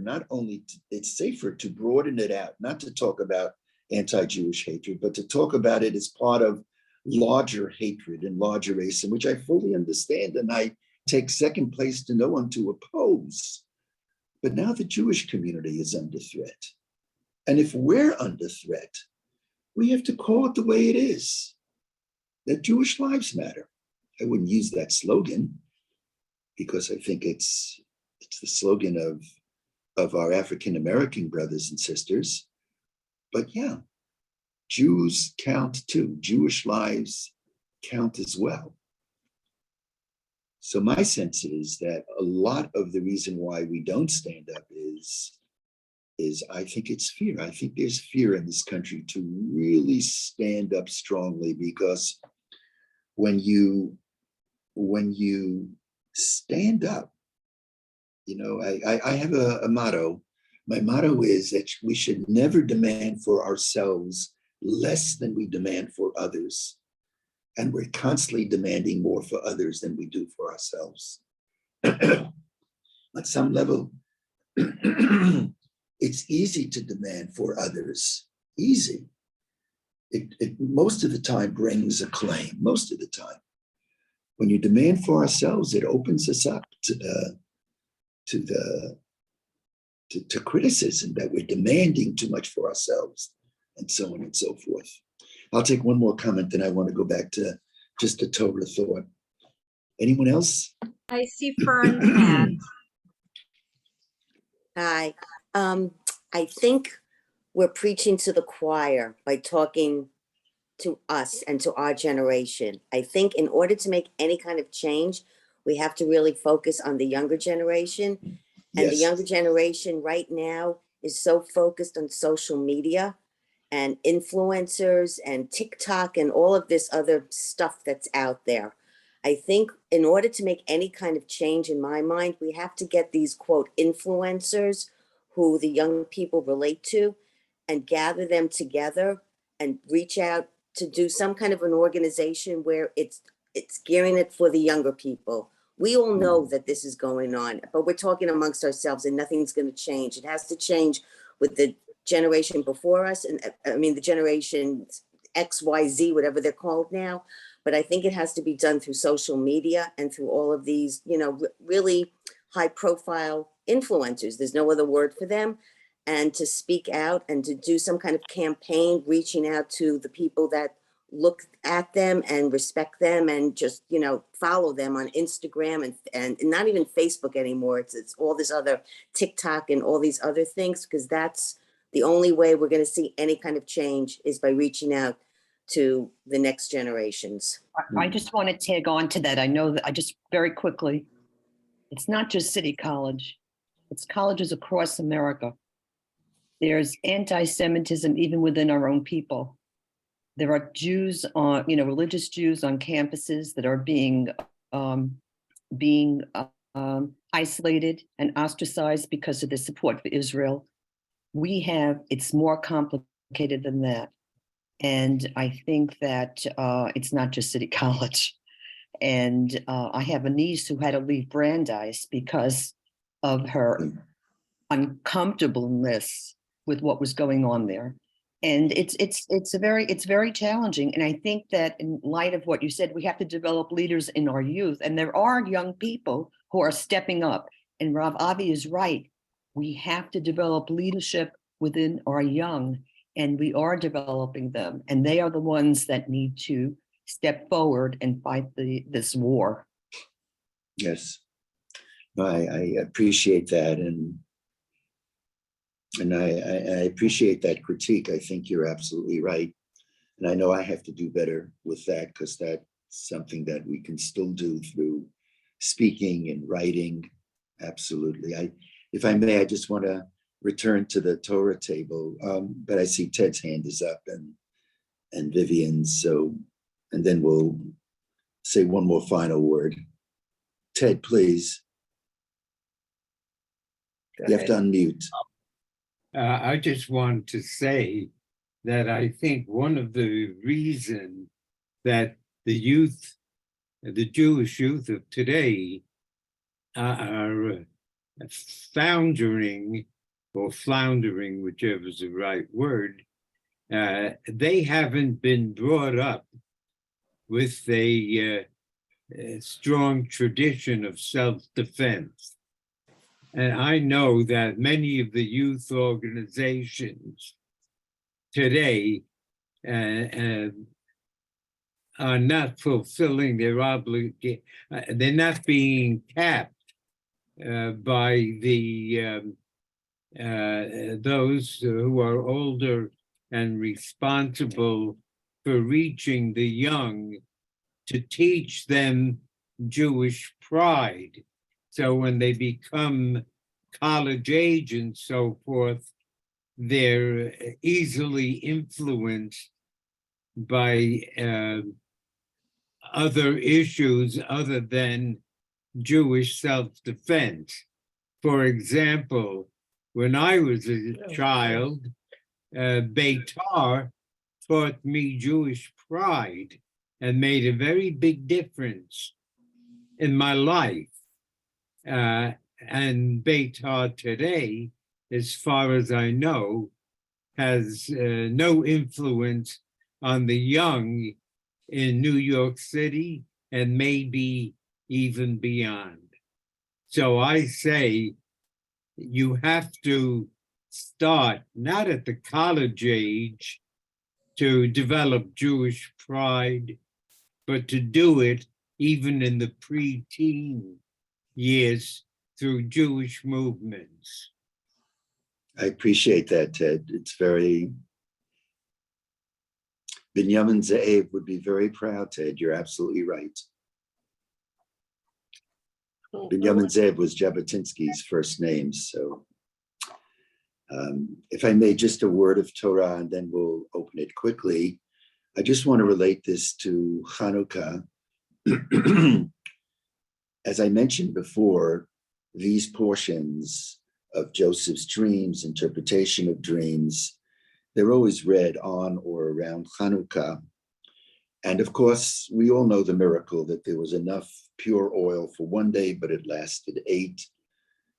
it's safer to broaden it out, not to talk about anti-Jewish hatred, but to talk about it as part of larger hatred and larger racism, which I fully understand, and I take second place to no one to oppose. But now the Jewish community is under threat. And if we're under threat, we have to call it the way it is, that Jewish lives matter. I wouldn't use that slogan because I think it's the slogan of our African-American brothers and sisters. But yeah, Jews count too. Jewish lives count as well. So my sense is that a lot of the reason why we don't stand up is I think it's fear. I think there's fear in this country to really stand up strongly, because when you stand up, you know, I have a motto. My motto is that we should never demand for ourselves less than we demand for others. And we're constantly demanding more for others than we do for ourselves. At some level, it's easy to demand for others, easy. It most of the time brings acclaim, most of the time. When you demand for ourselves, it opens us up to criticism that we're demanding too much for ourselves, and so on and so forth. I'll take one more comment, then I want to go back to just a Torah thought. Anyone else? I see Fern's hand. Hi. I think we're preaching to the choir by talking to us and to our generation. I think in order to make any kind of change, we have to really focus on the younger generation. And the Yes. younger generation right now is so focused on social media and influencers and TikTok and all of this other stuff that's out there. I think in order to make any kind of change in my mind, we have to get these quote influencers who the young people relate to and gather them together and reach out to do some kind of an organization where it's gearing it for the younger people. We all know that this is going on, but we're talking amongst ourselves and nothing's going to change. It has to change with the generation before us, and I mean, the generation X, Y, Z, whatever they're called now. But I think it has to be done through social media and through all of these, you know, really high profile influencers. There's no other word for them. And to speak out and to do some kind of campaign, reaching out to the people that look at them and respect them and just, you know, follow them on Instagram and not even Facebook anymore. It's all this other TikTok and all these other things, because that's the only way we're going to see any kind of change is by reaching out to the next generations. I just want to tag on to that. I know that I just very quickly, it's not just City College, it's colleges across America. There's anti-Semitism even within our own people. There are Jews on, you know, religious Jews on campuses that are being isolated and ostracized because of their support for Israel. It's more complicated than that. And I think that it's not just City College. And I have a niece who had to leave Brandeis because of her uncomfortableness with what was going on there. And it's very challenging. And I think that in light of what you said, we have to develop leaders in our youth. And there are young people who are stepping up. And Rav Avi is right. We have to develop leadership within our young, and we are developing them. And they are the ones that need to step forward and fight this war. Yes, I appreciate that. And I appreciate that critique. I think you're absolutely right. And I know I have to do better with that, because that's something that we can still do through speaking and writing. Absolutely. If I may, I just want to return to the Torah table, but I see Ted's hand is up and Vivian's. So, and then we'll say one more final word. Ted, please. You have to unmute. I just want to say that I think one of the reasons that the Jewish youth of today are floundering, whichever is the right word, they haven't been brought up with a strong tradition of self-defense. And I know that many of the youth organizations today are not fulfilling their obligation. They're not being capped by those who are older and responsible for reaching the young to teach them Jewish pride. So when they become college age and so forth, they're easily influenced by other issues other than Jewish self-defense. For example, when I was a child, Beitar taught me Jewish pride and made a very big difference in my life. And Beitar today, as far as I know, has no influence on the young in New York City and maybe even beyond. So I say you have to start not at the college age to develop Jewish pride, but to do it even in the pre-teen years through Jewish movements. I appreciate that, Ted. It's very, Binyamin Ze'ev would be very proud, Ted. You're absolutely right. Binyamin Ze'ev was Jabotinsky's first name. So if I may, just a word of Torah, and then we'll open it quickly. I just want to relate this to Hanukkah. As I mentioned before, these portions of Joseph's dreams, interpretation of dreams, they're always read on or around Chanukah. And of course, we all know the miracle that there was enough pure oil for one day, but it lasted 8.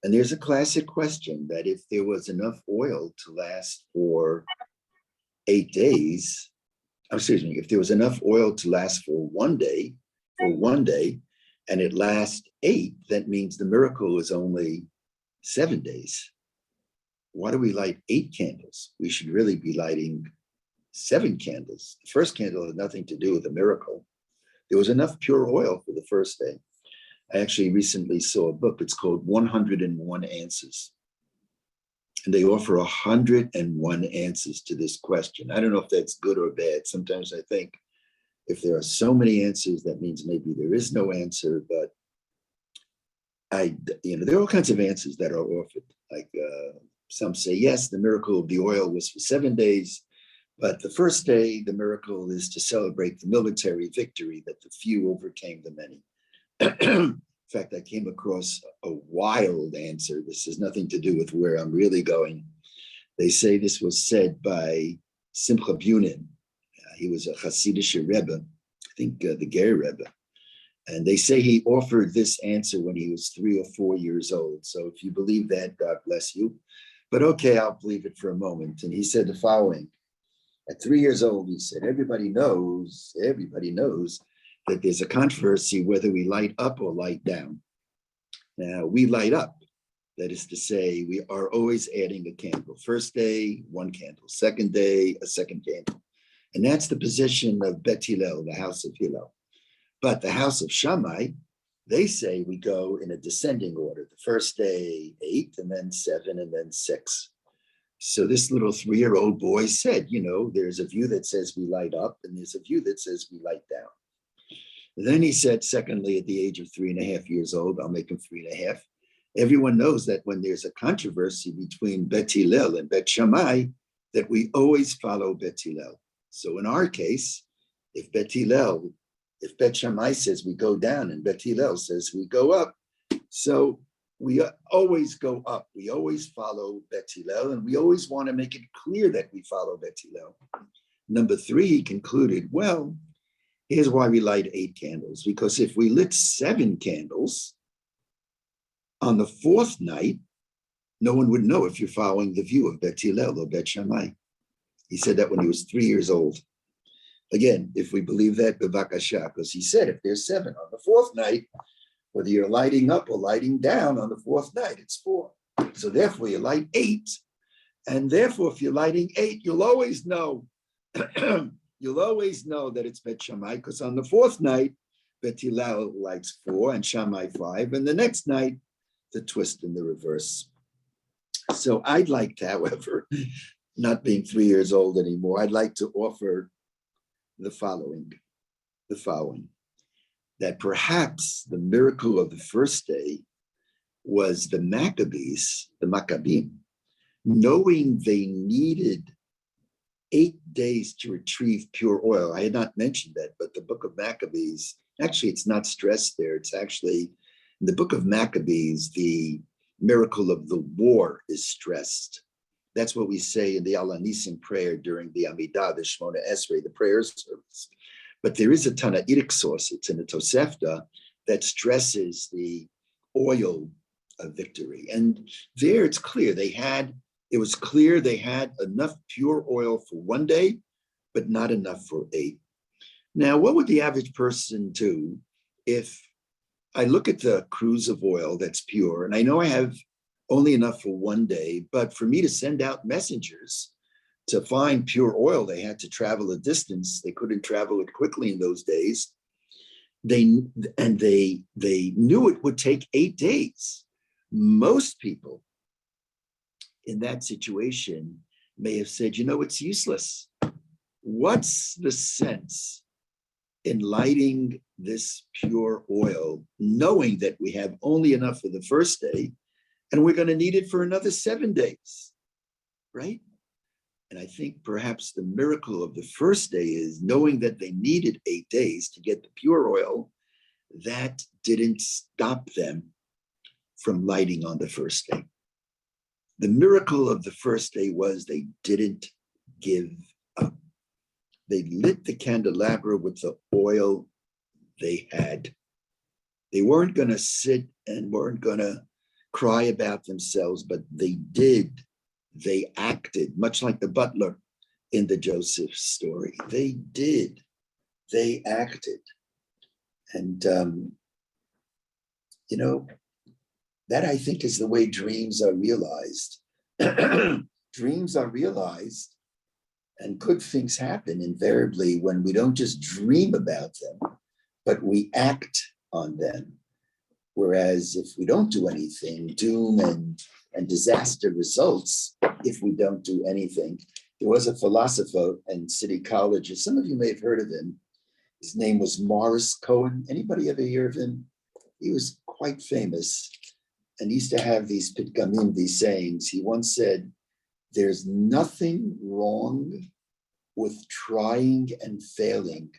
And there's a classic question that if there was enough oil to last for 8 days, excuse me, if there was enough oil to last for one day, and it lasts 8, that means the miracle is only 7 days. Why do we light 8 candles? We should really be lighting 7 candles. The first candle had nothing to do with the miracle. There was enough pure oil for the first day. I actually recently saw a book. It's called 101 Answers. And they offer 101 answers to this question. I don't know if that's good or bad. Sometimes I think if there are so many answers, that means maybe there is no answer. But there are all kinds of answers that are offered. Like some say, yes, the miracle of the oil was for 7 days. But the first day, the miracle is to celebrate the military victory that the few overcame the many. In fact, I came across a wild answer. This has nothing to do with where I'm really going. They say this was said by Simcha Bunin. He was a Hasidic Rebbe, I think the Ger Rebbe. And they say he offered this answer when he was 3 or 4 years old. So if you believe that, God bless you. But okay, I'll believe it for a moment. And he said the following. At 3 years old, he said, everybody knows that there's a controversy whether we light up or light down. Now, we light up. That is to say, we are always adding a candle. First day, 1 candle. Second day, a 2nd candle. And that's the position of Bet Hillel, the house of Hillel. But the house of Shammai, they say we go in a descending order. The first day, 8, and then 7, and then 6. So this little 3-year-old boy said, there's a view that says we light up, and there's a view that says we light down. And then he said, secondly, at the age of 3.5 years old, I'll make him 3.5. Everyone knows that when there's a controversy between Bet Hillel and Bet Shammai, that we always follow Bet Hillel. So in our case, if Bet Shammai says we go down and Bet Hillel says we go up, so we always go up. We always follow Bet Hillel, and we always want to make it clear that we follow Bet Hillel. Number 3, he concluded, well, here's why we light 8 candles, because if we lit 7 candles on the 4th night, no one would know if you're following the view of Bet Hillel or Bet Shammai. He said that when he was 3 years old. Again, if we believe that, bevakasha, because he said if there's 7 on the 4th night, whether you're lighting up or lighting down on the 4th night, it's 4. So therefore you light 8. And therefore, if you're lighting 8, you'll always know, you'll always know that it's Bet Shammai, because on the 4th night, Bet Hillel lights 4 and Shammai 5. And the next night, the twist in the reverse. So I'd like to, however, not being 3 years old anymore, I'd like to offer the following, that perhaps the miracle of the first day was the Maccabees, the Maccabim, knowing they needed 8 days to retrieve pure oil. I had not mentioned that, but the book of Maccabees, actually it's not stressed there. It's actually, in the book of Maccabees, the miracle of the war is stressed. That's what we say in the Al Anisim prayer during the Amidah, the Shmona Esrei, the prayer service. But there is a Tanaitic source, it's in the Tosefta, that stresses the oil of victory. And there it's clear it was clear they had enough pure oil for 1 day, but not enough for 8. Now, what would the average person do if I look at the cruse of oil that's pure, and I know I have only enough for 1 day, but for me to send out messengers to find pure oil, they had to travel a distance. They couldn't travel it quickly in those days. They knew it would take 8 days. Most people in that situation may have said, it's useless. What's the sense in lighting this pure oil, knowing that we have only enough for the first day, and we're going to need it for another 7 days, right? And I think perhaps the miracle of the first day is knowing that they needed 8 days to get the pure oil, that didn't stop them from lighting on the first day. The miracle of the first day was they didn't give up. They lit the candelabra with the oil they had. They weren't going to sit and weren't going to cry about themselves, but they acted, much like the butler in the Joseph story. They acted. And, that I think is the way dreams are realized. Dreams are realized and good things happen invariably when we don't just dream about them, but we act on them. Whereas if we don't do anything, doom and disaster results if we don't do anything. There was a philosopher in City College, some of you may have heard of him. His name was Morris Cohen. Anybody ever hear of him? He was quite famous and he used to have these pitgamim, these sayings. He once said, there's nothing wrong with trying and failing,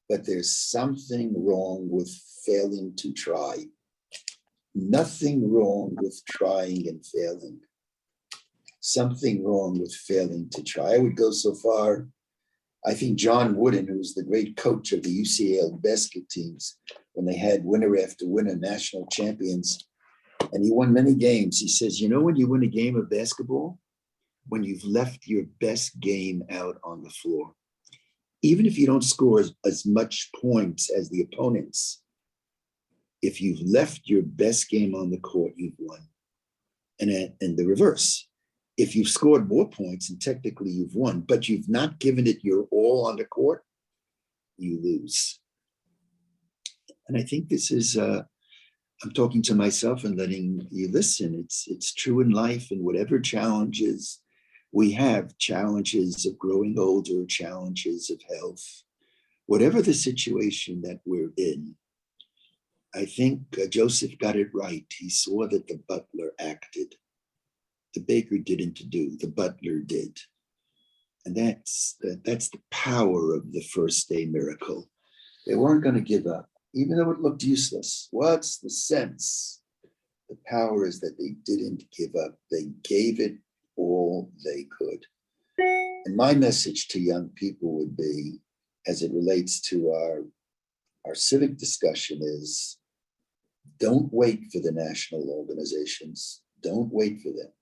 but there's something wrong with failing to try. Nothing wrong with trying and failing. Something wrong with failing to try. I would go so far. I think John Wooden, who was the great coach of the UCL basket teams, when they had winner after winner, national champions, and he won many games. He says, when you win a game of basketball? When you've left your best game out on the floor. Even if you don't score as much points as the opponents, if you've left your best game on the court, you've won. And the reverse, if you've scored more points and technically you've won, but you've not given it your all on the court, you lose. And I think this is, I'm talking to myself and letting you listen. It's true in life, and whatever challenges we have, challenges of growing older, challenges of health, whatever the situation that we're in, I think Joseph got it right. He saw that the butler acted. The baker didn't do, the butler did. And that's the power of the first day miracle. They weren't going to give up, even though it looked useless. What's the sense? The power is that they didn't give up. They gave it all they could. And my message to young people would be, as it relates to our civic discussion, is don't wait for the national organizations. Don't wait for them.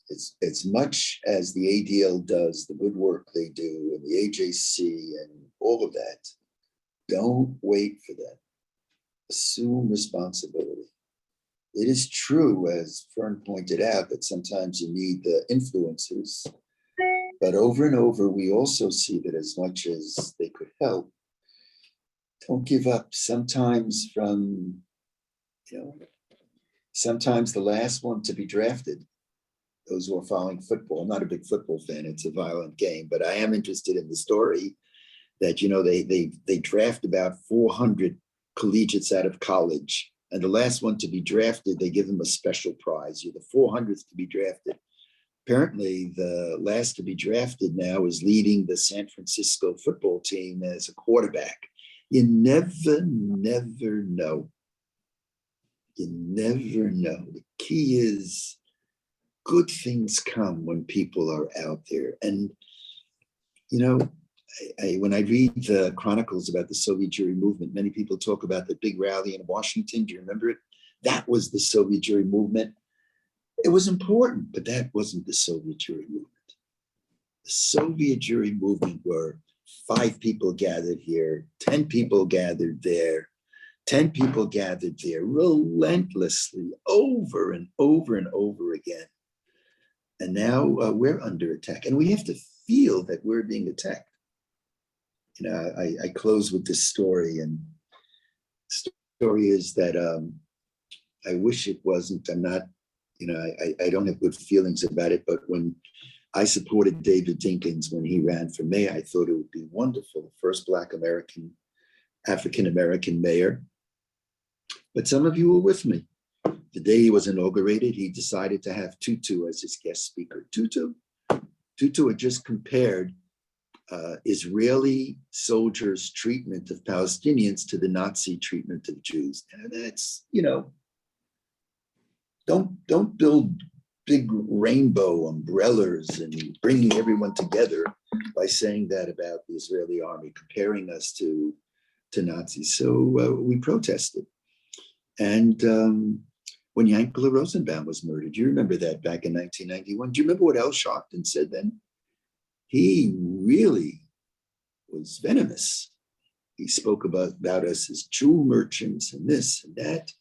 It's as much as the ADL does, the good work they do, and the AJC and all of that. Don't wait for them. Assume responsibility. It is true, as Fern pointed out, that sometimes you need the influencers, but over and over, we also see that as much as they could help, don't give up. Sometimes sometimes the last one to be drafted, those who are following football, I'm not a big football fan, it's a violent game, but I am interested in the story that, they draft about 400 collegiates out of college. And the last one to be drafted, they give them a special prize. You're the 400th to be drafted. Apparently, the last to be drafted now is leading the San Francisco football team as a quarterback. You never know. You never know. The key is good things come when people are out there. And, when I read the chronicles about the Soviet Jewry movement, many people talk about the big rally in Washington. Do you remember it? That was the Soviet Jewry movement. It was important, but that wasn't the Soviet Jewry movement. The Soviet Jewry movement were 5 people gathered here, 10 people gathered there, 10 people gathered there, relentlessly over and over and over again. And now we're under attack, and we have to feel that we're being attacked. I close with this story, and the story is that I wish it wasn't. I'm not, I don't have good feelings about it, but when I supported David Dinkins when he ran for mayor, I thought it would be wonderful, the first Black African-American mayor. But some of you were with me. The day he was inaugurated, he decided to have Tutu as his guest speaker. Tutu had just compared Israeli soldiers' treatment of Palestinians to the Nazi treatment of Jews. And that's, don't build big rainbow umbrellas and bringing everyone together by saying that about the Israeli army, comparing us to Nazis. So we protested. And when Yankel Rosenbaum was murdered. You remember that back in 1991. Do you remember what Al Sharpton said then? He really was venomous. He spoke about us as jewel merchants and this and that.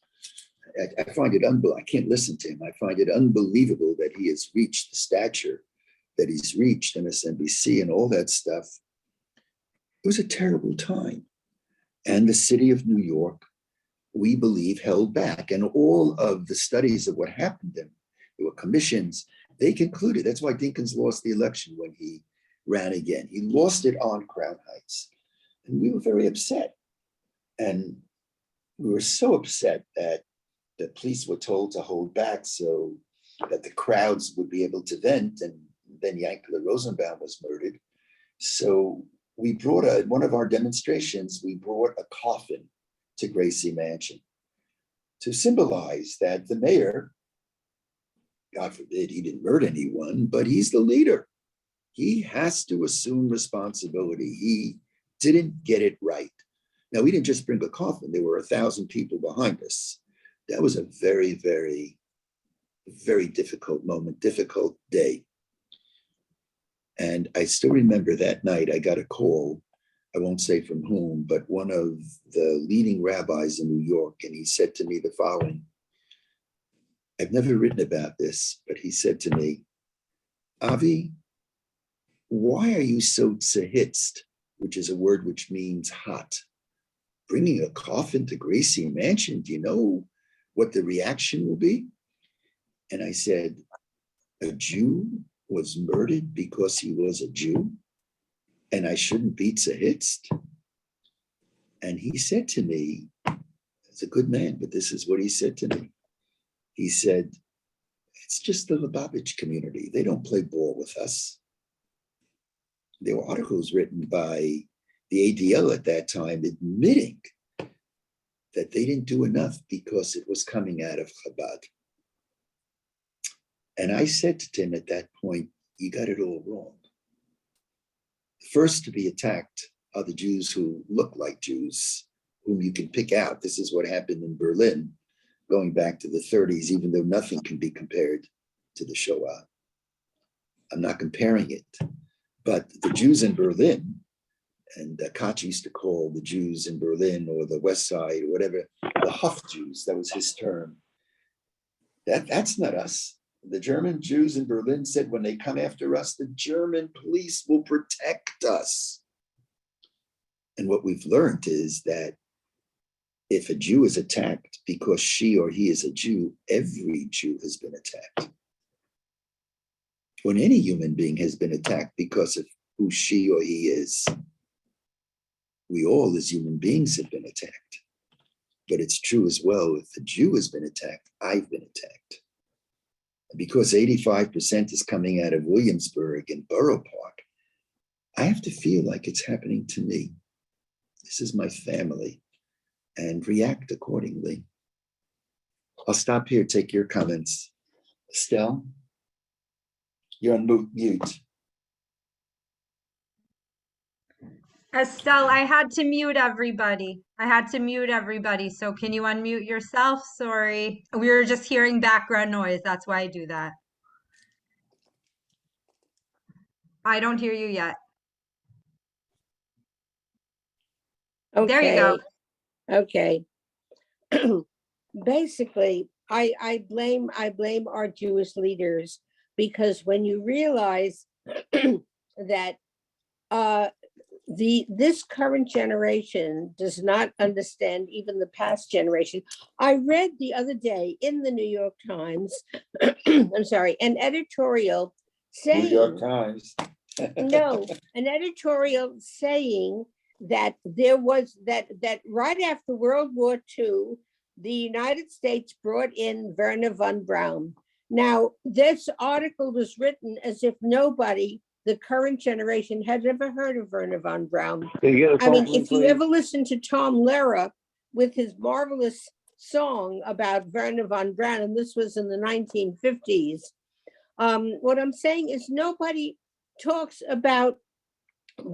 I find it unbelievable. I can't listen to him. I find it unbelievable that he has reached the stature that he's reached, MSNBC and all that stuff. It was a terrible time. And the city of New York, we believe, held back. And all of the studies of what happened to them, there were commissions, they concluded. That's why Dinkins lost the election when he ran again. He lost it on Crown Heights. And we were very upset. And we were so upset that the police were told to hold back so that the crowds would be able to vent. And then Yankel Rosenbaum was murdered. So we brought one of our demonstrations, we brought a coffin to Gracie Mansion to symbolize that the mayor, God forbid he didn't murder anyone, but he's the leader. He has to assume responsibility. He didn't get it right. Now, we didn't just bring a coffin. There were 1,000 people behind us. That was a very, very, very difficult moment, difficult day. And I still remember that night I got a call, I won't say from whom, but one of the leading rabbis in New York, and he said to me the following. I've never written about this, but he said to me, Avi, why are you so tzahitzt, which is a word which means hot? Bringing a coffin to Gracie Mansion, do you know what the reaction will be? And I said, a Jew was murdered because he was a Jew, and I shouldn't be tzahitzt? And he said to me, he's a good man, but this is what he said to me. He said, it's just the Lubavitch community. They don't play ball with us. There were articles written by the ADL at that time admitting that they didn't do enough because it was coming out of Chabad. And I said to Tim at that point, you got it all wrong. The first to be attacked are the Jews who look like Jews, whom you can pick out. This is what happened in Berlin, going back to the 30s, even though nothing can be compared to the Shoah. I'm not comparing it, but the Jews in Berlin, and Koch used to call the Jews in Berlin or the West Side or whatever, the Huff Jews, that was his term. That's not us. The German Jews in Berlin said, when they come after us, the German police will protect us. And what we've learned is that if a Jew is attacked because she or he is a Jew, every Jew has been attacked. When any human being has been attacked because of who she or he is, we all as human beings have been attacked. But it's true as well, if a Jew has been attacked, I've been attacked. And because 85% is coming out of Williamsburg and Borough Park, I have to feel like it's happening to me. This is my family, and react accordingly. I'll stop here, take your comments. Estelle, you're on mute. Estelle, I had to mute everybody. So can you unmute yourself? Sorry. We were just hearing background noise. That's why I do that. I don't hear you yet. There you go. Okay. Basically, I blame our Jewish leaders, because when you realize that this current generation does not understand even the past generation. I read the other day in the New York Times, I'm sorry, an editorial saying— New York Times. No, an editorial saying that there was that right after World War II, the United States brought in Werner von Braun. Now, this article was written as if nobody, the current generation, had ever heard of Werner von Braun. I mean, if you ever listen to Tom Lehrer with his marvelous song about Werner von Braun, and this was in the 1950s, what I'm saying is nobody talks about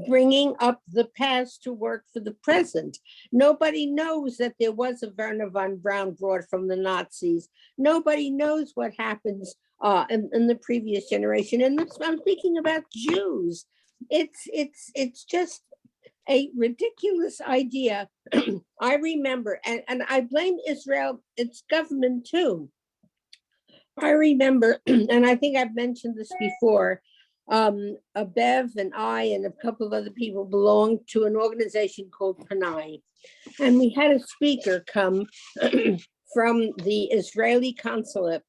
bringing up the past to work for the present. Nobody knows that there was a Werner von Braun brought from the Nazis. Nobody knows what happens in the previous generation. And I'm speaking about Jews. It's just a ridiculous idea. I remember, and I blame Israel, its government too. I remember, and I think I've mentioned this before, Bev and I and a couple of other people belonged to an organization called Panai. And we had a speaker come from the Israeli consulate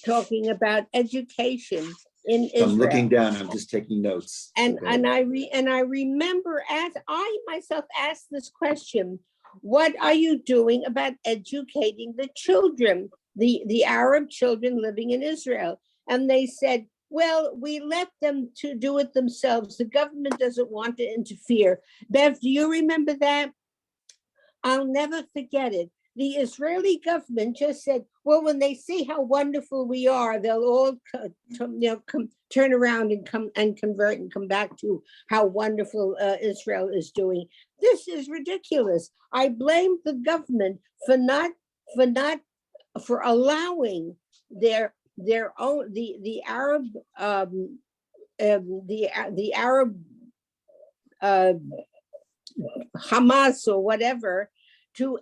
talking about education in Israel. I'm looking down, I'm just taking notes. And Okay. I remember, as I myself asked this question, what are you doing about educating the children, the Arab children living in Israel? And they said, well, we let them to do it themselves. The government doesn't want to interfere. Bev, do you remember that? I'll never forget it. The Israeli government just said, well, when they see how wonderful we are, they'll all turn around and convert and come back to how wonderful Israel is doing. This is ridiculous. I blame the government for allowing their own the Arab the Arab Hamas or whatever to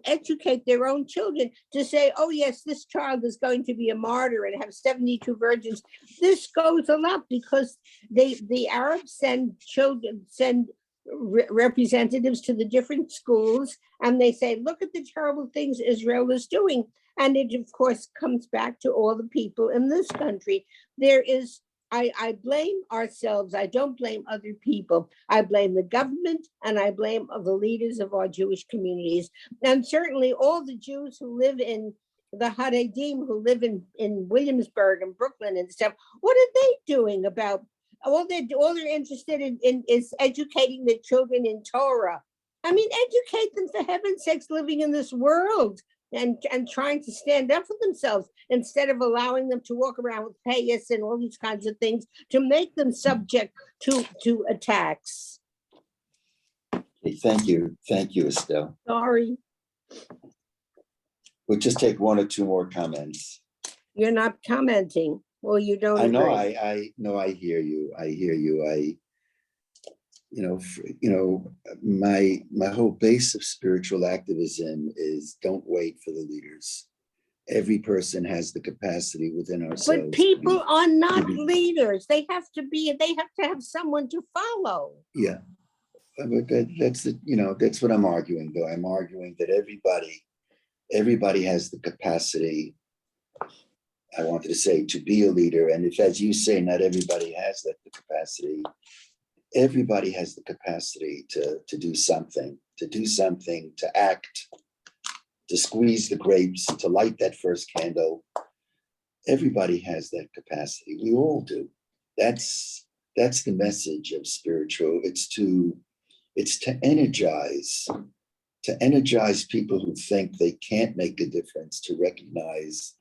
educate their own children, to say, oh yes, this child is going to be a martyr and have 72 virgins. This goes a lot because the Arabs send representatives to the different schools, and they say, look at the terrible things Israel is doing. And it, of course, comes back to all the people in this country. I blame ourselves. I don't blame other people. I blame the government, and I blame the leaders of our Jewish communities. And certainly all the Jews who live in the Haredim, who live in Williamsburg and Brooklyn and stuff, what are they doing about all they're interested in is educating the children in Torah. I mean, educate them, for heaven's sakes, living in this world and trying to stand up for themselves instead of allowing them to walk around with payas and all these kinds of things to make them subject to attacks. Okay, thank you, Estelle. Sorry, We'll just take one or two more comments. you're not commenting. Well, you don't I know, agree. I know, I hear you. My whole base of spiritual activism is don't wait for the leaders. Every person has the capacity within ourselves. But people are not leaders. They have to have someone to follow. Yeah, but that's what I'm arguing, though. I'm arguing that everybody has the capacity, I wanted to say, to be a leader. And if, as you say, not everybody has the capacity, everybody has the capacity to do something, to act, to squeeze the grapes, to light that first candle. Everybody has that capacity. We all do. That's the message of spiritual. It's to energize people who think they can't make a difference, to recognize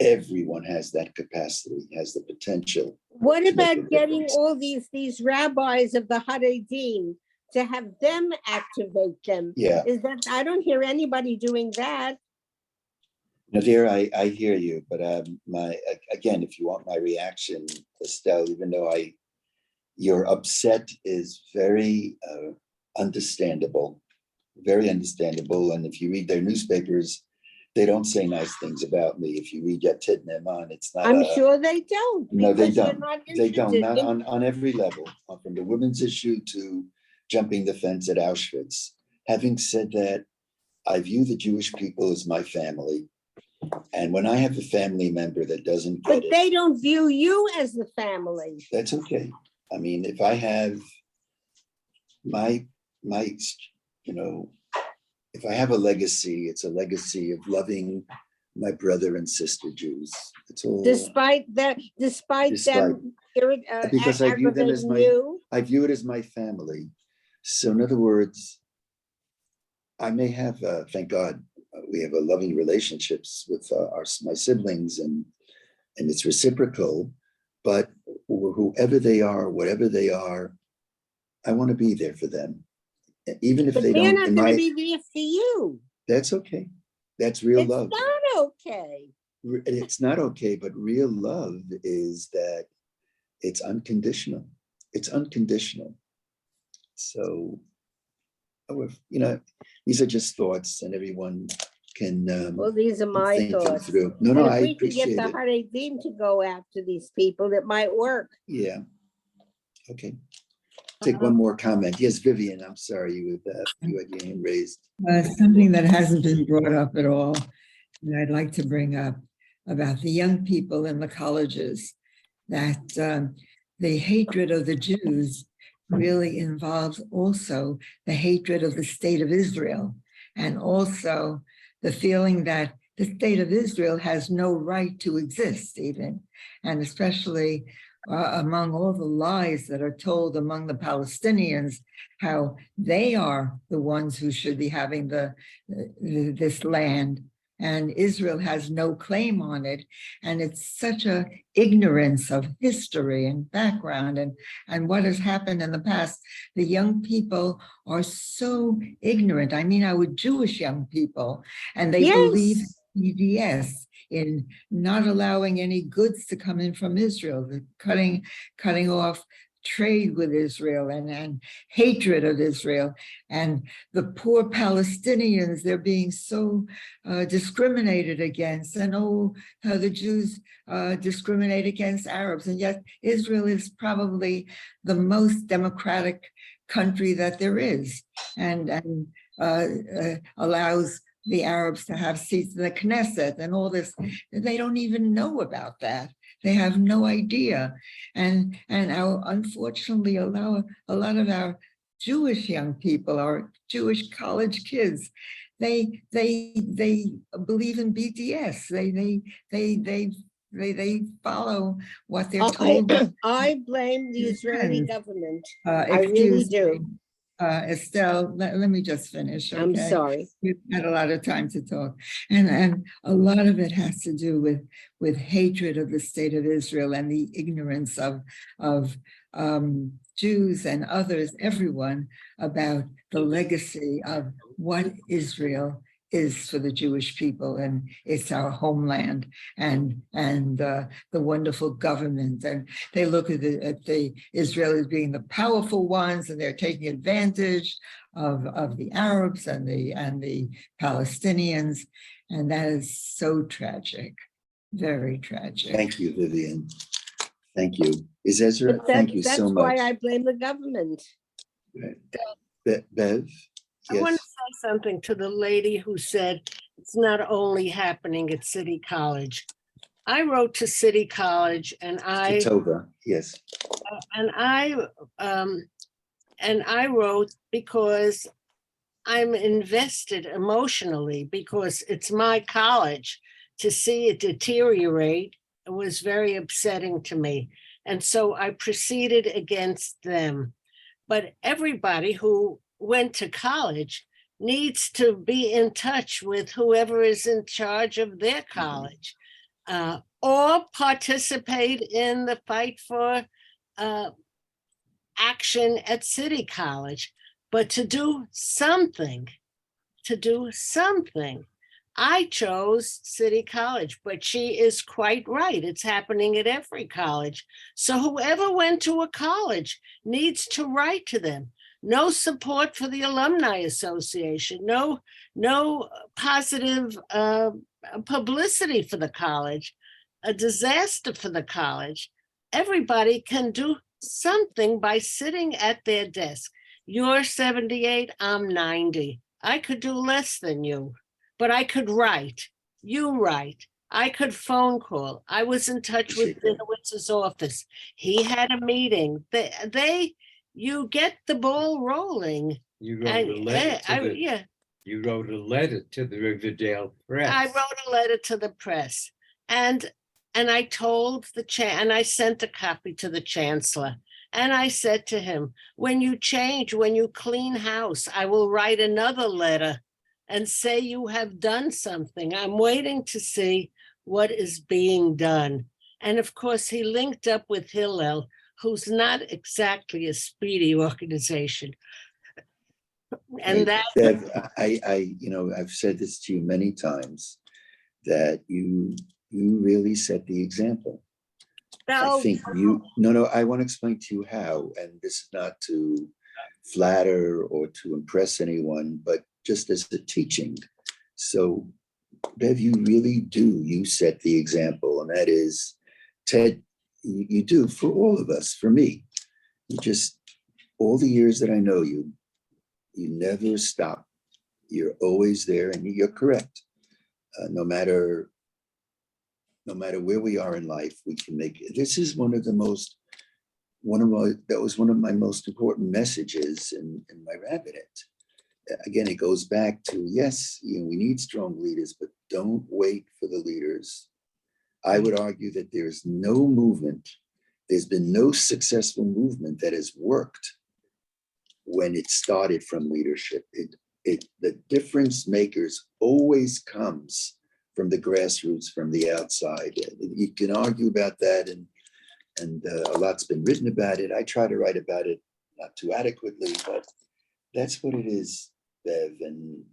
everyone has that capacity, has the potential. What about getting all these rabbis of the Haredim to have them activate them? Yeah. Is that, I don't hear anybody doing that. Nadir, I hear you, but again, if you want my reaction, Estelle, even though your upset is very understandable, very understandable. And if you read their newspapers, they don't say nice things about me. If you read Yated Ne'eman, it's not. I'm sure they don't. No, they because you're don't. not They don't. Not interested on every level, from the women's issue to jumping the fence at Auschwitz. Having said that, I view the Jewish people as my family. And when I have a family member that doesn't get But they don't view you as the family. That's okay. I mean, if I have my if I have a legacy, it's a legacy of loving my brother and sister Jews. It's all. Despite them, because I view them as I view it as my family. So in other words, I may have, thank God, we have a loving relationships with my siblings, and it's reciprocal. But whoever they are, whatever they are, I want to be there for them. Even if But they they're don't, not in gonna my, be there for you. that's okay. That's real It's love. not okay. It's not okay, but real love is that it's unconditional. It's unconditional. So, you know, these are just thoughts and everyone can Well, these are my think them thoughts. through. No, And no, if I we could get appreciate the it. Haredim to go after these people, it might work. Yeah. Okay. Take one more comment. Yes, Vivian, I'm sorry, you had your hand raised. Something that hasn't been brought up at all, and I'd like to bring up about the young people in the colleges, that the hatred of the Jews really involves also the hatred of the state of Israel, and also the feeling that the state of Israel has no right to exist even, and especially among all the lies that are told among the Palestinians, how they are the ones who should be having this land, and Israel has no claim on it. And it's such a ignorance of history and background and what has happened in the past. The young people are so ignorant. I mean, our Jewish young people, and they believe BDS, in not allowing any goods to come in from Israel, cutting off trade with Israel and hatred of Israel. And the poor Palestinians, they're being so discriminated against. And how the Jews discriminate against Arabs. And yet Israel is probably the most democratic country that there is, and allows the Arabs to have seats in the Knesset and all this. They don't even know about that. They have no idea. And unfortunately, a lot of our Jewish young people, our Jewish college kids, they believe in BDS. They follow what they're told. I blame the Israeli government. I Excuse really do. me. Estelle, let me just finish. Okay? I'm sorry. We've had a lot of time to talk. And a lot of it has to do with hatred of the state of Israel and the ignorance of Jews and others, everyone, about the legacy of what Israel is for the Jewish people, and it's our homeland, and the wonderful government. And they look at the Israelis being the powerful ones, and they're taking advantage of the Arabs and the Palestinians, and that is so tragic, very tragic. Thank you, Vivian. Thank you. Is Ezra? Thank you so much. That's why I blame the government. Bev? I want to say something to the lady who said it's not only happening at City College. I wrote to City College and Tova, yes. And I wrote because I'm invested emotionally, because it's my college. To see it deteriorate, it was very upsetting to me. And so I proceeded against them. But everybody who went to college needs to be in touch with whoever is in charge of their college, or participate in the fight for action at City College. But to do something, I chose City College, but she is quite right. It's happening at every college. So whoever went to a college needs to write to them. No support for the Alumni Association, no positive publicity for the college, a disaster for the college. Everybody can do something by sitting at their desk. You're 78, I'm 90. I could do less than you, but I could write. You write. I could phone call. I was in touch with Dinowitz's office. He had a meeting. You get the ball rolling. You wrote a letter you wrote a letter to the Riverdale Press. I wrote a letter to the press, and I told and I sent a copy to the chancellor. And I said to him, when you clean house, I will write another letter and say you have done something. I'm waiting to see what is being done. And of course, he linked up with Hillel, who's not exactly a speedy organization. And that, Bev, I've said this to you many times, that you really set the example. I think I want to explain to you how, and this is not to flatter or to impress anyone, but just as a teaching. So, Bev, you really do, you set the example, and that is, Ted, you do for all of us, for me. You just, all the years that I know you, you never stop. You're always there, and you're correct. No matter where we are in life, we can make it. This is one of my most important messages in my rabbinate. Again, it goes back to, yes, we need strong leaders, but don't wait for the leaders. I would argue that there's no movement, there's been no successful movement that has worked when it started from leadership. The difference makers always comes from the grassroots, from the outside. You can argue about that, and a lot's been written about it. I try to write about it, not too adequately, but that's what it is, Bev. And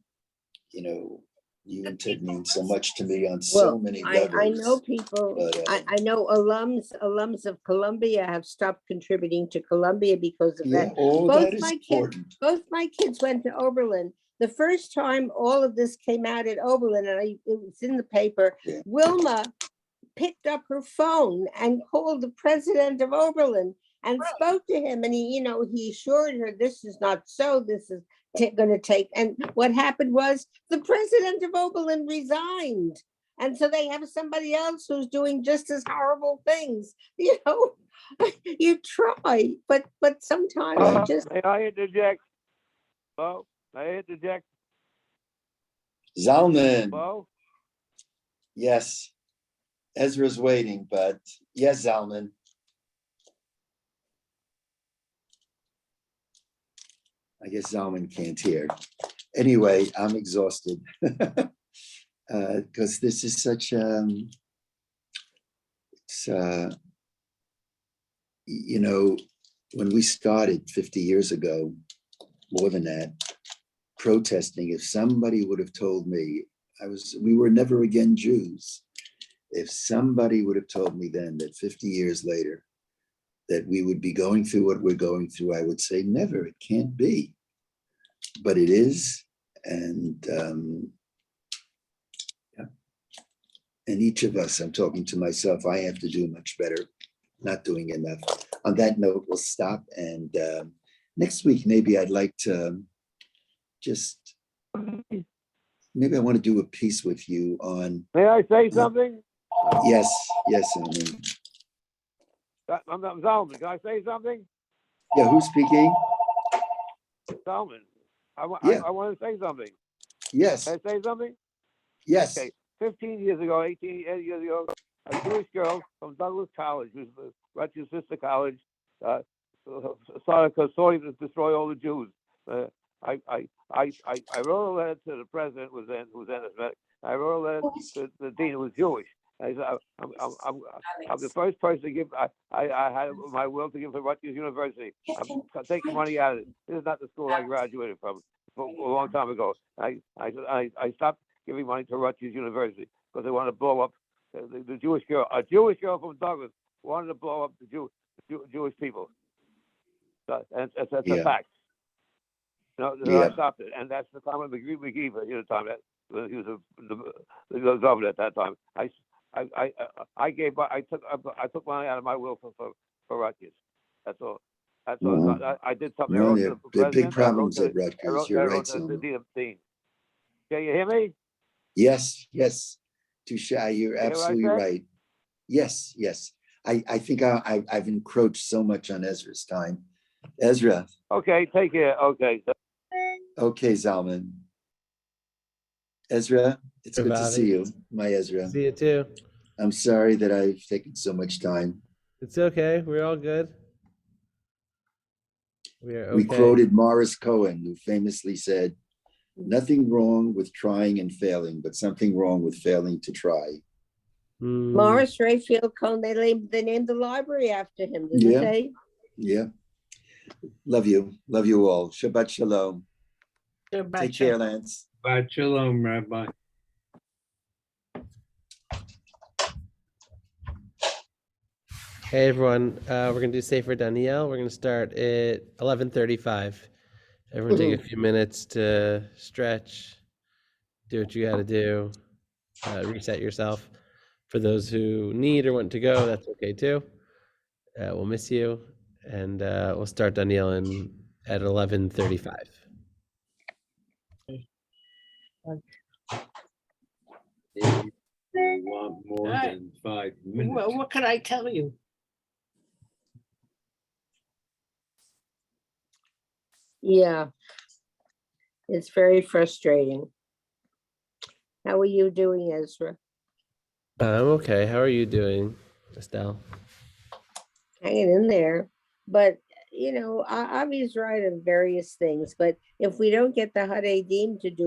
you and Ted mean so much to me on so many levels. I know people, but, I know alums of Columbia have stopped contributing to Columbia because of that. That is important. Both my kids went to Oberlin. The first time all of this came out at Oberlin, and it was in the paper, Wilma picked up her phone and called the president of Oberlin and spoke to him. And he assured her, this is not so, this is going to take. And what happened was the president of Oberlin resigned. And so they have somebody else who's doing just as horrible things. You try, but sometimes you just. May I interject? Hello? May I interject? Zalman. Hello? Yes. Ezra's waiting, but yes, Zalman. I guess Zalman can't hear. Anyway, I'm exhausted because this is such when we started 50 years ago, more than that, protesting, if somebody would have told me, we were never again Jews. If somebody would have told me then that 50 years later, that we would be going through what we're going through, I would say, never, it can't be. But it is, and each of us, I'm talking to myself, I have to do much better, not doing enough. On that note, we'll stop, and next week, maybe I'd like to maybe I want to do a piece with you on. May I say something? Yes, I'm Zalman. Can I say something? Yeah, who's speaking? Zalman. I want to say something. Yes. Can I say something? Yes. Okay. 18 years ago, a Jewish girl from Douglas College, which was Refuge sister college, started a consortium to destroy all the Jews. I wrote a letter to the president, who's anti-Semitic. I wrote a letter to the dean, who was Jewish. I said, I'm the first person to give. I had my will to give to Rutgers University. I'm taking money out of it. This is not the school I graduated from a long time ago. I stopped giving money to Rutgers University because they wanted to blow up the Jewish girl. A Jewish girl from Douglas wanted to blow up the Jewish people. So, and that's a fact. I stopped it, and that's the time of McGee, the time that he was the governor at that time. I took money out of my will for Rutgers. That's all. That's all. I did something. No, there are big problems at Rutgers. You're right, Zalman. Can you hear me? Yes. Tushai, you're absolutely right. Yes. I think I've encroached so much on Ezra's time. Ezra. Okay, take care. Okay, Zalman. Ezra, it's good to see you, my Ezra. See you too. I'm sorry that I've taken so much time. It's okay. We're all good. We quoted Morris Cohen, who famously said, "Nothing wrong with trying and failing, but something wrong with failing to try." Morris Rayfield Cohen, they named the library after him, didn't Yeah. they? Yeah. Love you. Love you all. Shabbat shalom. Take care, Lance. Shabbat shalom, Rabbi. Hey everyone, we're gonna do Sefer Daniel. We're gonna start at 11:35. Everyone take a few minutes to stretch, do what you gotta do, reset yourself. For those who need or want to go, that's okay too. We'll miss you, and we'll start Daniel at 11:35. If you want more Alright. than 5 minutes. Well, what can I tell you? Yeah. It's very frustrating. How are you doing, Ezra? I'm okay. How are you doing, Estelle? Hanging in there. But, Avi's right on various things. But if we don't get the Haredim to do